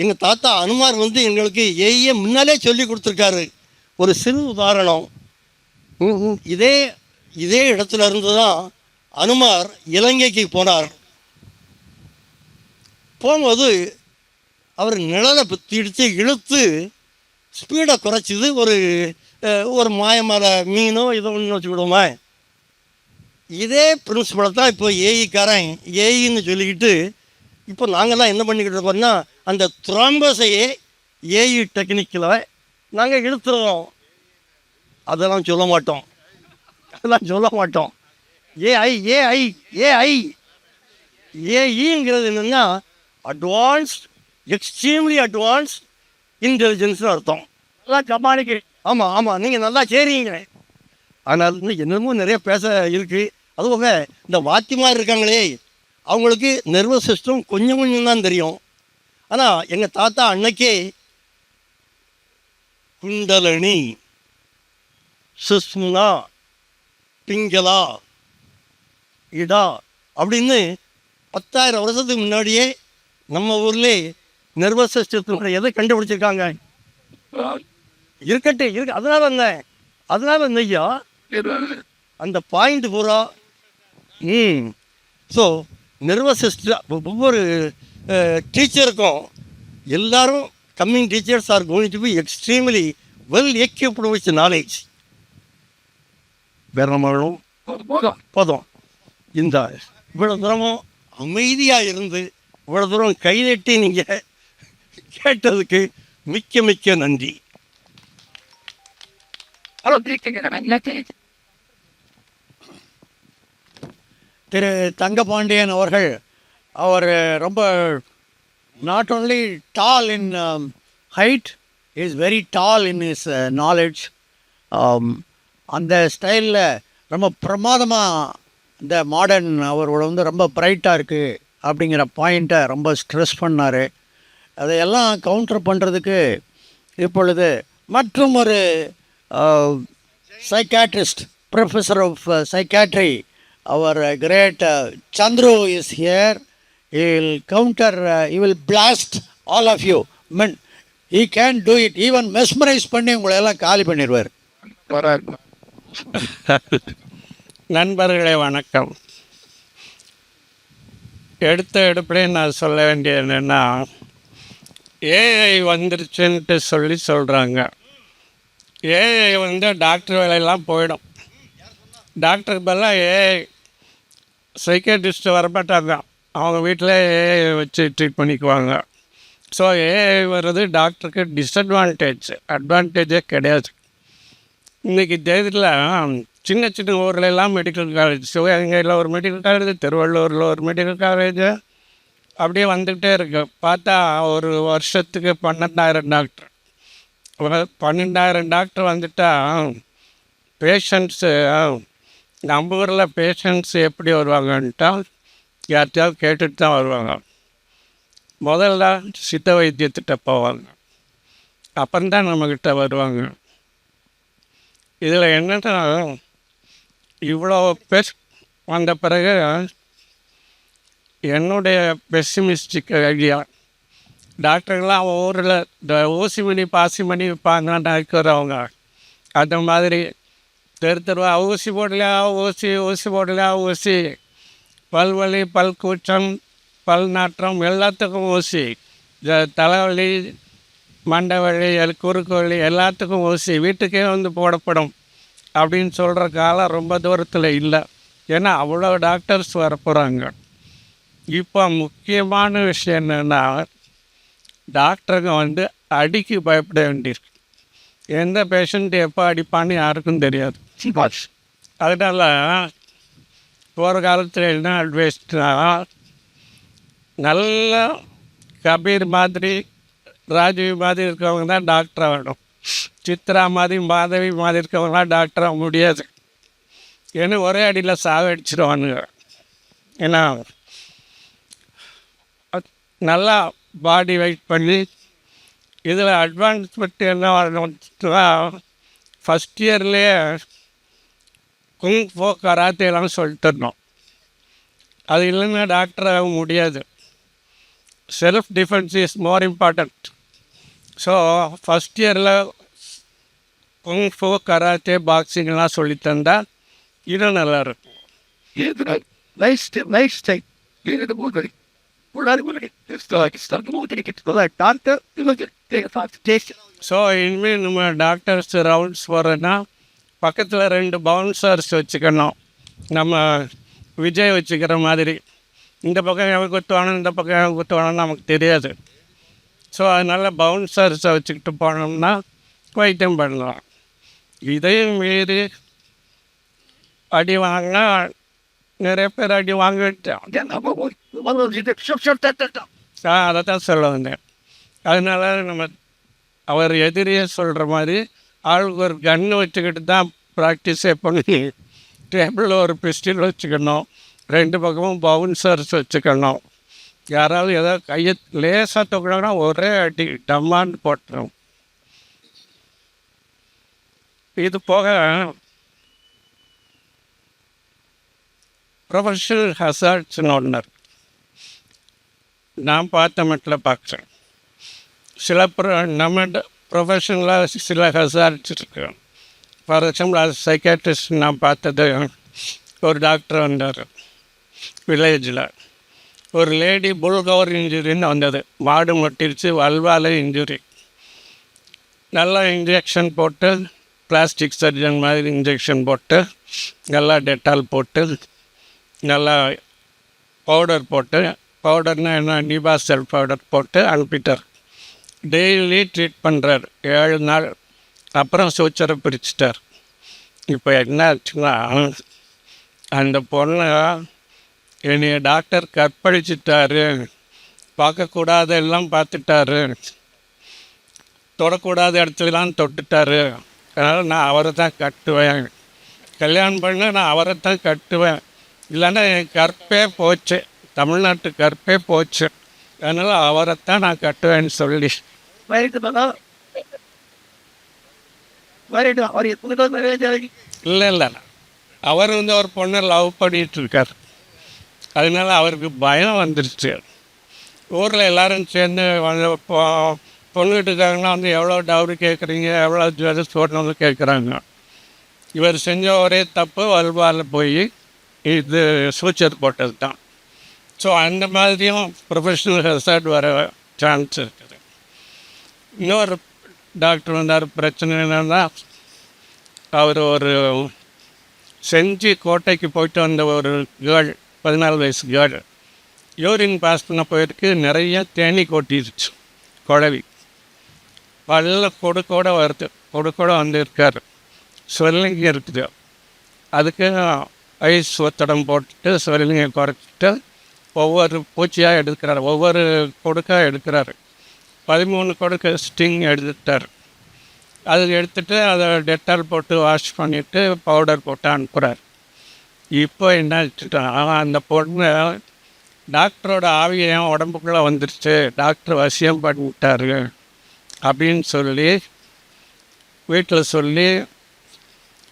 S6: எங்கள் தாத்தா அனுமார் வந்து எங்களுக்கு ஏஐயே முன்னாலே சொல்லி கொடுத்துருக்காரு. ஒரு சிறு உதாரணம், இதே இடத்துல இருந்து தான் அனுமார் இலங்கைக்கு போனார். போகும்போது அவர் நிழலை பிடித்து இழுத்து ஸ்பீடை குறைச்சிது. ஒரு மாயமலை மீனோ இதோ ஒன்று வச்சுக்கிடுவோமே. இதே பிரின்சிபலை தான் இப்போ ஏஇக்காரன் ஏஇன்னு சொல்லிக்கிட்டு இப்போ நாங்கள்லாம் என்ன பண்ணிக்கிட்டு இருக்கோம்னா அந்த த்ராம்பஸையே ஏஇ டெக்னிக்கில் நாங்கள் இழுத்துறோம். அதெல்லாம் சொல்ல மாட்டோம். ஏஐங்கிறது என்னென்னா அட்வான்ஸ்ட், எக்ஸ்ட்ரீம்லி அட்வான்ஸ்ட் இன்டெலிஜென்ஸ்னு அர்த்தம். எல்லாம் சமாளிக்க. ஆமாம், நீங்கள் நல்லா செய்கிறீங்க. ஆனால் இன்னும் என்னமோ நிறைய பேச இருக்குது. அதுபோக இந்த வாத்திமார் இருக்காங்களே, அவங்களுக்கு நர்வஸ் சிஸ்டம் கொஞ்சம் தான் தெரியும். ஆனால் எங்கள் தாத்தா அன்னைக்கே குண்டலனி, சுஷ்மனா, பிங்களா, இடா அப்படின்னு 10,000 வருஷத்துக்கு முன்னாடியே நம்ம ஊர்லேயே நர்வஸ் சிஸ்டத்தினுடைய எதை கண்டுபிடிச்சிருக்காங்க. இருக்கு. அதனால ஐயா அந்த பாயிண்ட் பூரா. ஸோ நர்வஸ் சிஸ்டம் ஒவ்வொரு டீச்சருக்கும் எல்லாரும் coming teachers are going to be extremely well equipped with knowledge. வேற நம்மளும் போதும். இந்த இவ்வளோ தூரமும் அமைதியாக இருந்து இவ்வளோ தூரம் கைதட்டி நீங்கள் கேட்டதுக்கு மிக்க நன்றி.
S1: திரு தங்கபாண்டியன் அவர்கள் அவர் ரொம்ப not only tall in height, is very tall in is knowledge. அந்த ஸ்டைலில் ரொம்ப பிரமாதமாக இந்த மாடர்ன் அவரோட வந்து ரொம்ப ப்ரைட்டாக இருக்குது அப்படிங்கிற பாயிண்ட்டை ரொம்ப ஸ்ட்ரெஸ் பண்ணார். அதையெல்லாம் கவுண்டர் பண்ணுறதுக்கு இப்பொழுது மற்றும் ஒரு psychiatrist, professor of psychiatry, our great Chandru is here. He will counter, he will blast all of you. Man, he can do it. Even mesmerize பண்ணி உங்களை எல்லாம் காலி பண்ணிடுவார்.
S3: நண்பர்களே வணக்கம். எடுப்பிலே நான் சொல்ல வேண்டியது என்னென்னா, ஏஐ வந்துருச்சுன்ட்டு சொல்கிறாங்க. ஏஐ வந்து டாக்டர் வேலையெல்லாம் போயிடும். டாக்டருக்கு பதிலாக ஏஐ சைக்காட்ரிஸ்ட் வரமாட்டாங்க, அவங்க வீட்டில் ஏஐ வச்சு ட்ரீட் பண்ணிக்குவாங்க. ஸோ ஏஐ வர்றது டாக்டருக்கு டிஸ்அட்வான்டேஜ், அட்வான்டேஜே கிடையாது. இன்றைக்கி தேதியில் சின்ன சின்ன ஊரில் எல்லாம் மெடிக்கல் காலேஜ், சிவகங்கையில் ஒரு மெடிக்கல் காலேஜ், திருவள்ளூரில் ஒரு மெடிக்கல் காலேஜ், அப்படியே வந்துக்கிட்டே இருக்கு. பார்த்தா ஒரு வருஷத்துக்கு 12,000 டாக்டர். 12,000 டாக்டர் வந்துட்டா பேஷண்ட்ஸு, நம்ம ஊரில் பேஷண்ட்ஸ் எப்படி வருவாங்கன்ட்டா யார்கிட்டயாவது கேட்டுட்டு தான் வருவாங்க. முதல்ல சித்த வைத்தியத்திட்ட போவாங்க, அப்புறம்தான் நம்மக்கிட்ட வருவாங்க. இதில் என்னென்னா இவ்வளோ பேர் வந்த பிறகு என்னுடைய பெசிமிஸ்டிக் ஐடியா, டாக்டர்கள்லாம் ஊரில் இந்த ஊசி மணி பாசி மணி விற்பாங்க இருக்கிறவங்க, அந்த மாதிரி தெருவா ஊசி போடலையா ஊசி, ஊசி போடலையா ஊசி, பல்வலி, பல் கூச்சம், பல் நாற்றம் எல்லாத்துக்கும் ஊசி, தலைவலி, மண்டை வலி, குறுக்கு வலி எல்லாத்துக்கும் ஊசி வீட்டுக்கே வந்து போடப்படும் அப்படின்னு சொல்கிற காலம் ரொம்ப தூரத்தில் இல்லை. ஏன்னா அவ்வளோ டாக்டர்ஸ் வரப்போகிறாங்க. இப்போ முக்கியமான விஷயம் என்னென்னா, டாக்டருங்க வந்து அடிக்கு பயப்பட வேண்டியிருக்கு. எந்த பேஷண்ட் எப்போ அடிப்பான்னு யாருக்கும் தெரியாது. அதனால் போகிற காலத்தில் என்ன அட்வைஸ்னா, நல்ல கபீர் மாதிரி, ராஜீவ் மாதிரி இருக்கவங்க தான் டாக்டராக வேணும். சித்ரா மாதிரி, மாதவி மாதிரி இருக்கவங்களாம் டாக்டராக முடியாது. ஏன்னா ஒரே அடியில் சாகடிச்சிடுவானுங்க. ஏன்னா நல்லா பாடி வெயிட் பண்ணி, இதில் அட்வான்ஸ்மெண்ட் என்ன வரணும்னா, ஃபஸ்ட் இயர்லேயே குங் ஃபோ கராத்தேலாம் சொல்லிட்டுருந்தோம். அது இல்லைன்னா டாக்டராக முடியாது. Self defence is more important. So first இயரில் குங் ஃபோ கராத்தே பாக்ஸிங்லாம் சொல்லித்தந்தா இன்னும் நல்லாயிருக்கும். ஸோ இனிமேல் நம்ம டாக்டர்ஸ் ரவுண்ட்ஸ் போகிறோன்னா பக்கத்தில் 2 பவுன்சர்ஸ் வச்சுக்கணும். நம்ம விஜய் வச்சுக்கிற மாதிரி இந்த பக்கம் எவன் குத்துவானோ இந்த பக்கம் எவன் குத்துவானோன்னு நமக்கு தெரியாது. ஸோ அதனால் பவுன்சர்ஸை வச்சுக்கிட்டு போனோம்னா வைத்தியம் பண்ணலாம். இதையும் மீறி அடி வாங்கினா நிறைய பேர் அடி வாங்கிட்டு அதை தான் சொல்ல வந்தேன். அதனால நம்ம அவர் எதிரியே சொல்கிற மாதிரி ஆளுக்கு ஒரு கன்று வச்சுக்கிட்டு தான் ப்ராக்டிஸே பண்ணி, டேபிளில் ஒரு பிஸ்டில் வச்சுக்கணும், 2 பக்கமும் பவுன்சர்ஸ் வச்சுக்கணும். யாராவது ஏதாவது கையை லேசாக தூக்கினாங்கன்னா ஒரே அடி டம்மான்னு போட்டுரும். இது போக ப்ரொஃபஷனல் ஹசார்ட்ஸ்னு ஒன்று நான் பார்த்த மட்டில் பார்க்குறேன். சில நம்ம ப்ரொஃபஷனலாக சில ஹசார்ட்ஸ் இருக்கு. ஃபார் எக்ஸாம்பிள் அது சைக்காட்ரிஸ்ட் நான் பார்த்தது, ஒரு டாக்டர் வந்தார் வில்லேஜில். ஒரு லேடி புல்கவர் இன்ஜுரின்னு வந்தது, மாடு மட்டிருச்சு, வல்வால இன்ஜுரி. நல்லா இன்ஜெக்ஷன் போட்டு, பிளாஸ்டிக் சர்ஜன் மாதிரி இன்ஜெக்ஷன் போட்டு, நல்லா டெட்டால் போட்டு, நல்லா பவுடர் போட்டு, பவுடர்னால் என்ன, நிபாசல் பவுடர் போட்டு அனுப்பிட்டார். டெய்லி ட்ரீட் பண்ணுறார் 7 நாள். அப்புறம் சூச்சரை பிரிச்சுட்டார். இப்போ என்ன ஆச்சுன்னா, அந்த பொண்ணை என்னைய டாக்டர் கற்பழிச்சிட்டாரு, பார்க்கக்கூடாதெல்லாம் பார்த்துட்டாரு, தொடக்கூடாத இடத்துலலாம் தொட்டுட்டாரு, அதனால் நான் அவரை தான் கட்டுவேன், கல்யாணம் பண்ண நான் அவரை தான் கட்டுவேன், இல்லைன்னா என் கற்பே போச்சு, தமிழ்நாட்டு கற்பே போச்சு, அதனால் அவரைத்தான் நான் கட்டுவேன்னு சொல்லி இல்லை அவர் வந்து ஒரு பொண்ணை லவ் பண்ணிகிட்ருக்கார். அதனால அவருக்கு பயம் வந்துடுச்சு. ஊரில் எல்லோரும் சேர்ந்து பொண்ணுகிட்டுருக்காங்கன்னா வந்து எவ்வளோ டவுரி கேட்குறீங்க, எவ்வளோ ஜுவல்ஸ் போடணும்னு கேட்குறாங்க. இவர் செஞ்ச ஒரே தப்பு வல்வால் போய் இது சூச்சர் போட்டது தான். ஸோ அந்த மாதிரியும் ப்ரொஃபஷ்னல் ஹசார்ட் வர சான்ஸ் இருக்குது. இன்னொரு டாக்டர் வந்தார். பிரச்சனை என்னென்னா, அவர் ஒரு செஞ்சி கோட்டைக்கு போயிட்டு வந்த ஒரு கேர்ள், 14 வயசு கேர்ள், யூரின் பாஸ் பண்ண போயிருக்கு, நிறைய தேனி கொட்டிருச்சு குழவி, பல்ல கொடுக்கோட வருது, கொடுக்கோட வந்து இருக்கார், ஸ்வெல்லிங் இருக்குது. அதுக்கு ஐஸ் ஒத்தடம் போட்டுட்டு ஸ்வெல்லிங்கை குறைச்சிட்டு ஒவ்வொரு பூச்சியாக எடுக்கிறார், ஒவ்வொரு கொடுக்கா எடுக்கிறாரு. 13 கொடுக்க ஸ்டிங் எடுத்துட்டார். அது எடுத்துகிட்டு அதை டெட்டால் போட்டு வாஷ் பண்ணிவிட்டு பவுடர் போட்டு அனுப்புகிறார். இப்போ என்ன அந்த பொண்ணு டாக்டரோட ஆவியை என் உடம்புக்குள்ளே வந்துருச்சு, டாக்டர் வசியம் பண்ணிவிட்டாரு அப்படின்னு சொல்லி வீட்டில் சொல்லி,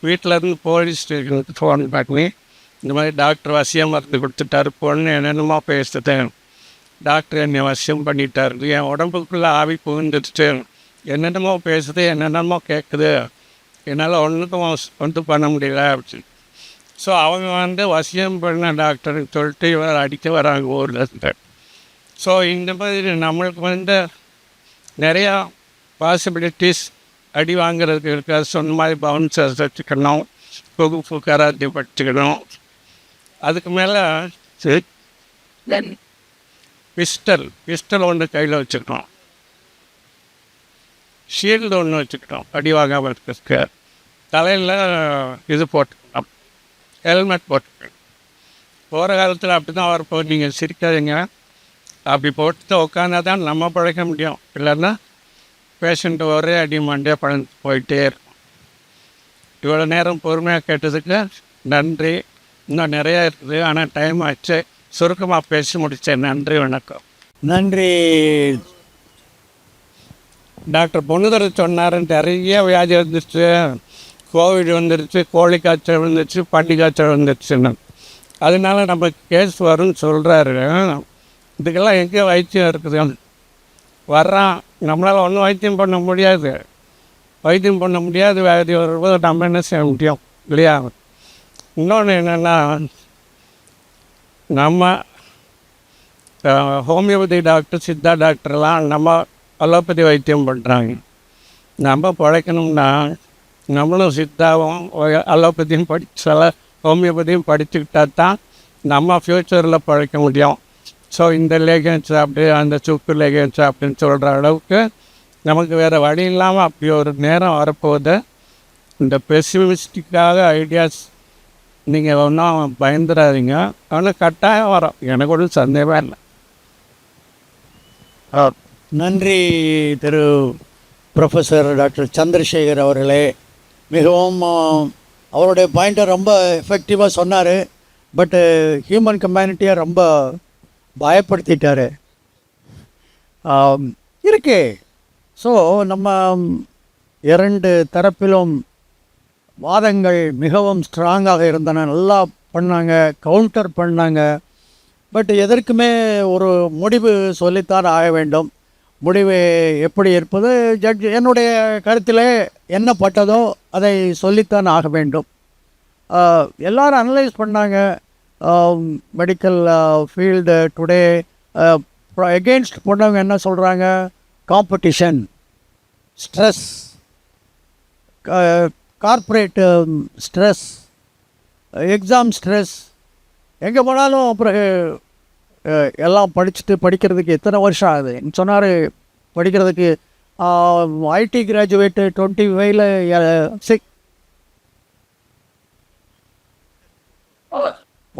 S3: வீட்டிலேருந்து போலீஸ் ஸ்டேஷனுக்கு ஃபோன் பண்ணி இந்த மாதிரி டாக்டர் வசியம் மருந்து கொடுத்துட்டாரு, பொண்ணு என்னென்னமோ பேசுது, டாக்டர் என்னை வசியம் பண்ணிட்டாரு, என் உடம்புக்குள்ளே ஆவி புகுந்துடுச்சு, என்னென்னமோ பேசுது, என்னென்னமோ கேட்குது, என்னால் ஒன்றும் பண்ண முடியல அப்படின்னு. ஸோ அவங்க வசியம் பண்ண டாக்டருக்கு சொல்லிட்டு இவர் அடிக்க வராங்க ஊரில் இருந்து. ஸோ இந்த மாதிரி நம்மளுக்கு நிறையா பாசிபிலிட்டிஸ் அடி வாங்குறதுக்கு இருக்காது. சொன்ன மாதிரி பவுன்சர்ஸ் வச்சுக்கணும், புகுப்பு கராத்தி படிச்சுக்கணும். அதுக்கு மேலே பிஸ்டல் ஒன்று கையில் வச்சுக்கணும், ஷீல்டு ஒன்று வச்சுக்கணும் அடி வாங்காமல் இருக்கிறதுக்கு. தலையில் இது போட்டுக்கணும், ஹெல்மெட் போட்டுக்கணும். போகிற காலத்தில் அப்படி தான் வரப்போ, நீங்கள் சிரிக்காதீங்க, அப்படி போட்டு உட்காந்தா தான் நம்ம பழைக்க முடியும், இல்லைன்னா பேஷண்ட்டு ஒரே அடி மண்டே பழந்து போயிட்டே இருக்கும். இவ்வளோ நேரம் பொறுமையாக கேட்டதுக்கு நன்றி. இன்னும் நிறையா இருக்குது, ஆனால் டைம் ஆச்சு, சுருக்கமாக பேசி முடித்தேன். நன்றி, வணக்கம்.
S1: நன்றி.
S3: டாக்டர் பொண்ணுதரை சொன்னார், நிறைய வியாதி வந்துருச்சு, கோவிட் வந்துருச்சு, கோழி காய்ச்சல் வந்துருச்சு, பன்றி காய்ச்சல் வந்துருச்சுன்னு. அதனால நம்ம கேஸ் வரும்னு சொல்கிறாரு. இதுக்கெல்லாம் எங்கே வைத்தியம் இருக்குது? வர்றான், நம்மளால் ஒன்றும் வைத்தியம் பண்ண முடியாது. வைத்தியம் பண்ண முடியாது வியாதி வரும்போது நம்ம என்ன செய்ய முடியும் இல்லையா? இன்னொன்று என்னென்னா, நம்ம ஹோமியோபதி டாக்டர், சித்தா டாக்டர்லாம் நம்ம அலோபதி வைத்தியம் பண்ணுறாங்க. நம்ம பிழைக்கணும்னா நம்மளும் சித்தாவும் அலோபதியும் ஹோமியோபதியும் படிச்சுக்கிட்டா தான் நம்ம ஃப்யூச்சரில் பிழைக்க முடியும். ஸோ இந்த லேகியம் சாப்பிட்டு அந்த சுக்கு லேகியம் சாப்பிட்டுன்னு சொல்கிற அளவுக்கு நமக்கு வேறு வழி இல்லாமல் அப்படி ஒரு நேரம் வரப்போகுது. இந்த பெசிமிஸ்டிக்காக ஐடியாஸ் நீங்கள் ஒன்றும் பயந்துடாதீங்க, ஆனால் கட்டாயம் வரும், எனக்கு ஒன்றும் சந்தேகமே இல்லை.
S1: நன்றி திரு ப்ரொஃபஸர் டாக்டர் சந்திரசேகர் அவர்களே. மிகவும் அவருடைய பாயிண்ட்டை ரொம்ப எஃபெக்டிவாக சொன்னார். பட்டு ஹியூமன் கம்யூனிட்டியை ரொம்ப பயப்படுத்திட்டார் இருக்கே. ஸோ நம்ம இரண்டு தரப்பிலும் வாதங்கள் மிகவும் ஸ்ட்ராங்காக இருந்தன, நல்லா பண்ணாங்க, கவுண்டர் பண்ணாங்க. பட் எதற்குமே ஒரு முடிவு சொல்லித்தான் ஆக வேண்டும். முடிவு எப்படி இருப்பது, ஜட்ஜ் என்னுடைய கருத்திலே என்ன பட்டதோ அதை சொல்லித்தான் ஆக வேண்டும். எல்லாரும் அனலைஸ் பண்ணாங்க. மெடிக்கல் ஃபீல்டு டுடே எகெயின்ஸ்ட் பண்ணவங்க என்ன சொல்கிறாங்க? Competition, stress, corporate stress, exam stress, எங்கே போனாலும் அப்புறம் எல்லாம் படிக்கிறதுக்கு எத்தனை வருஷம் ஆகுது சொன்னார். படிக்கிறதுக்கு ஐடி கிராஜுவேட்டு 25ல் 6.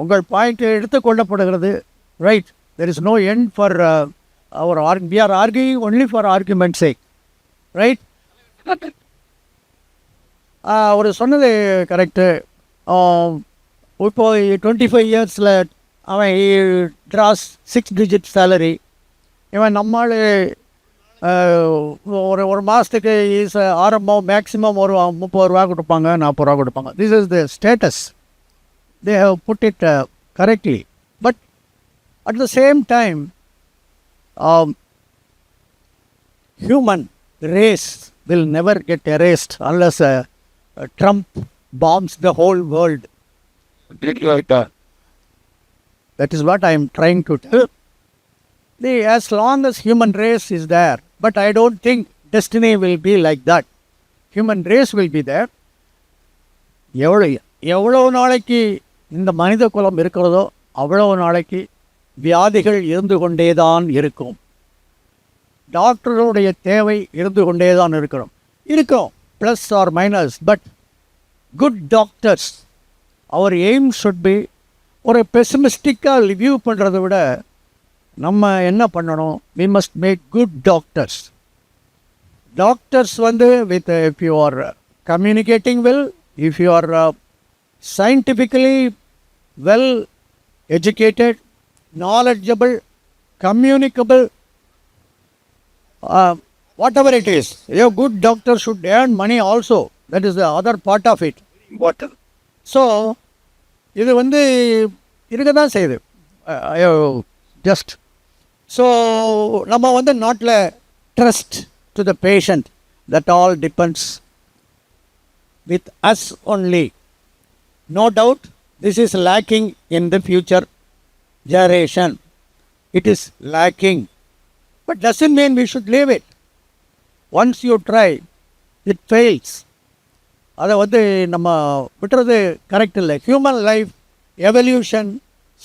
S1: உங்கள் பாயிண்ட் எடுத்துக்கொள்ளப்படுகிறது. Right, there is no end for our we are arguing only for argument sake. Right, அவர் சொன்னது கரெக்டு. இப்போ 25 இயர்ஸில் அவன் ட்ராஸ் 6 டிஜிட் சேலரி. இவன் நம்மால் ஒரு மாதத்துக்கு ஆரம்பம் மேக்ஸிமம் ஒரு 30 ரூபா கொடுப்பாங்க, 40 ரூபா கொடுப்பாங்க. This is the status. They have put it correctly. But at the same time, human race will never get erased unless Trump bombs the whole world. That is what I am trying to tell. As long as human race is there, but I don't think destiny will be like that. Human race will be there. எவ்வளோ நாளைக்கு இந்த மனித குலம் இருக்கிறதோ அவ்வளோ நாளைக்கு வியாதிகள் இருந்து கொண்டே தான் இருக்கும். டாக்டர்களுடைய தேவை இருந்து கொண்டே தான் இருக்கும், plus or minus. But good doctors our aim should be ஒரு பெசிமிஸ்டிக்காக ரிவ்யூ பண்ணுறதை விட நம்ம என்ன பண்ணணும், we must make good doctors. Doctors வந்து with if you are communicating well, if you are scientifically well educated, knowledgeable, communicable, whatever it is, a good doctor should earn money also. That is the other part of it. Important. So இது வந்து இருக்க தான் செய்யுது just. So நம்ம வந்து நாட்டில் trust to the patient, that all depends with us only. No doubt this is lacking in the future generation. It is lacking. But doesn't mean we should leave it. Once you try, it fails. அதை வந்து நம்ம விட்டுறது correct இல்லை. Human life evolution,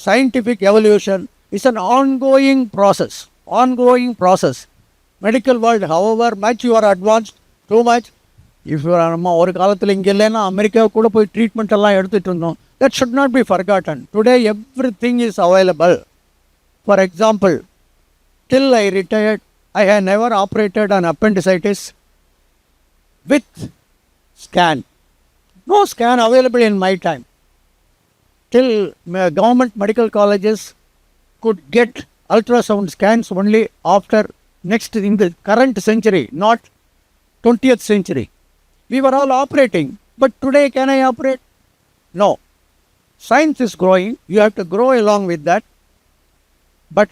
S1: scientific evolution is an ongoing process. Ongoing process. Medical world however much you are advanced, too much. இப்போ நம்ம ஒரு காலத்தில் இங்கே இல்லைன்னா அமெரிக்காவுக்கு கூட போய் ட்ரீட்மெண்ட் எல்லாம் எடுத்துகிட்டு இருந்தோம். That should not be forgotten. Today every thing is available. For example, till I retired, I had never operated on appendicitis with scan. No scan available in my time. Till government medical colleges could get ultrasound scans only after next in the current century, not 20th century. We were all operating, but today can I operate? No. Science is growing, you have to grow along with that. But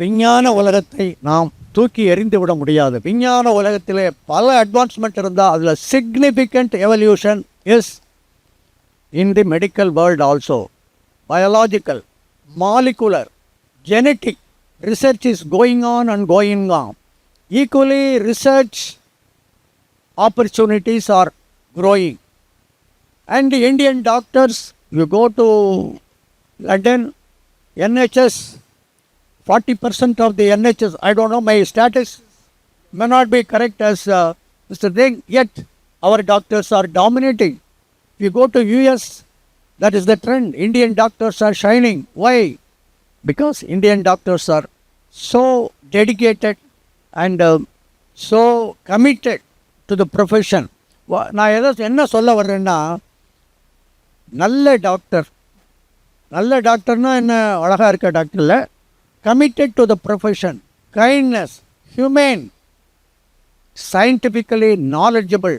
S1: விஞ்ஞான உலகத்தை நாம் தூக்கி எறிந்து விட முடியாது. விஞ்ஞான உலகத்திலே பல அட்வான்ஸ்மெண்ட் இருந்தால் அதில் significant evolution is in the medical world also. Biological, molecular, genetic research is going on and going on. Equally, research opportunities are growing. And the Indian doctors, you go to London, NHS, 40% of the NHS, I don't know, my status may not be correct as Mr. Ding, yet our doctors are dominating. If you go to US, that is the trend. Indian doctors are shining. Why? Because Indian doctors are so dedicated and so committed to the profession. நான் என்ன சொல்ல வர்றேன்னா, நல்ல டாக்டர்னா என்ன அழகாக இருக்க doctor இல்லை, committed to the profession, kindness, humane, scientifically knowledgeable,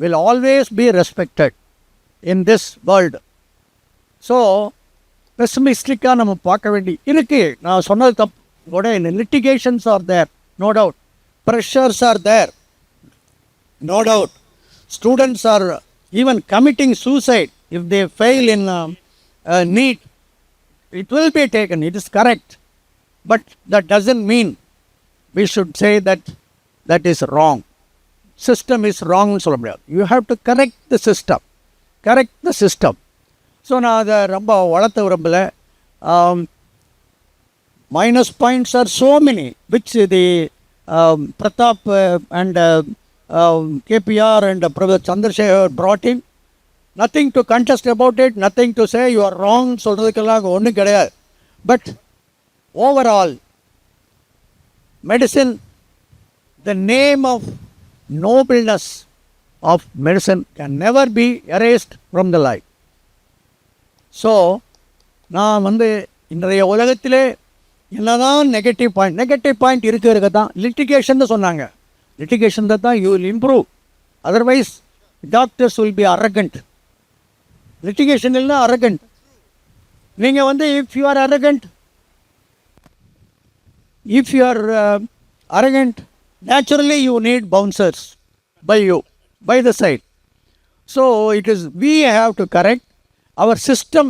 S1: will always be respected in this world. So பெசிமிஸ்டிக்காக நம்ம பார்க்க வேண்டி இருக்கு. நான் சொன்னது தப்பு கூட. Litigations are there, no doubt. Pressures are there, no doubt. Students are even committing suicide if they fail in NEET. It will be taken, it is correct. But that doesn't mean we should say that that is wrong. System is wrong. You have to correct the system. Correct the system. So நான் அதை ரொம்ப வளர்த்த விரும்பலை. Minus points are so many which the Pratap and KPR and Professor Chandrasekhar brought in. Nothing to contest about it, nothing to say you are wrong, சொல்கிறதுக்கெல்லாம் ஒன்றும் கிடையாது. But overall, medicine, the name of nobleness of medicine can never be erased from the life. So நான் வந்து இன்றைய உலகத்திலே என்னதான் negative point இருக்க தான் litigation சொன்னாங்க. லிட்டிகேஷன் தான் you will improve, otherwise doctors will be arrogant. Litigation இல்லைனா அரகண்ட். நீங்கள் வந்து if you R arrogant, naturally you need bouncers by the side. So it is, we have to correct our system.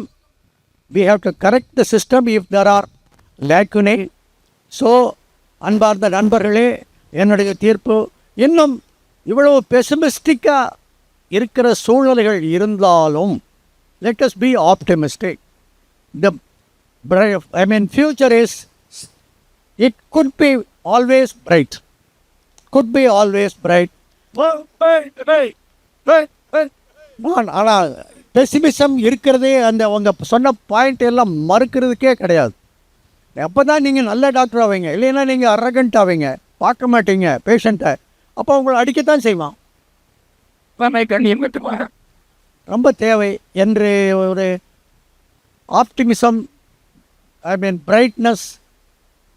S1: We have to correct the system if there are lacunae. So அன்பார்ந்த நண்பர்களே, என்னுடைய தீர்ப்பு, இன்னும் இவ்வளவு பெசிமிஸ்டிக்காக இருக்கிற சூழ்நிலைகள் இருந்தாலும் let us be optimistic. The future is, it could be always bright. Could be always bright. ஆனால் பெசிமிசம் இருக்கிறதே அந்த அவங்க சொன்ன பாயிண்ட் எல்லாம் மறுக்கிறதுக்கே கிடையாது. அப்போ தான் நீங்கள் நல்ல டாக்டர் ஆவீங்க. இல்லைன்னா நீங்கள் அரகண்ட் ஆவீங்க, பார்க்க மாட்டீங்க பேஷண்ட்டை. அப்போ உங்களை அடிக்கத்தான் செய்வான். ரொம்ப தேவை என்று ஒரு ஆப்டிமிசம், ஐ மீன் பிரைட்னஸ்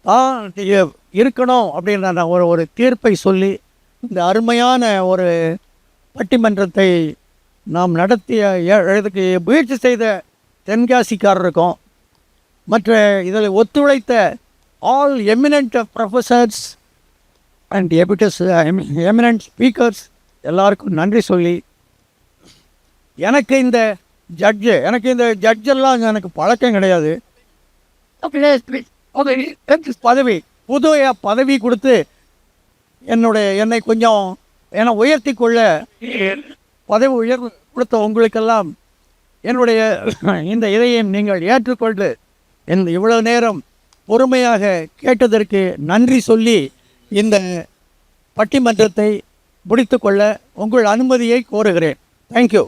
S1: தான் இருக்கணும் அப்படின்ற நான் ஒரு தீர்ப்பை சொல்லி இந்த அருமையான ஒரு பட்டிமன்றத்தை நாம் நடத்திய இதுக்கு முயற்சி செய்த தென்காசிக்காரருக்கும் மற்ற இதில் ஒத்துழைத்த all eminent professors and eminent speakers எல்லாருக்கும் நன்றி சொல்லி, எனக்கு இந்த ஜட்ஜெல்லாம் எனக்கு பழக்கம் கிடையாது. பதவி கொடுத்து என்னை கொஞ்சம் உயர்த்தி கொள்ள பதவி உயர்வு கொடுத்த உங்களுக்கெல்லாம் என்னுடைய இந்த இதையும் நீங்கள் ஏற்றுக்கொண்டு இவ்வளவு நேரம் பொறுமையாக கேட்டதற்கு நன்றி சொல்லி இந்த பட்டிமன்றத்தை முடித்துக்கொள்ள உங்கள் அனுமதியை கோருகிறேன். தேங்க்யூ.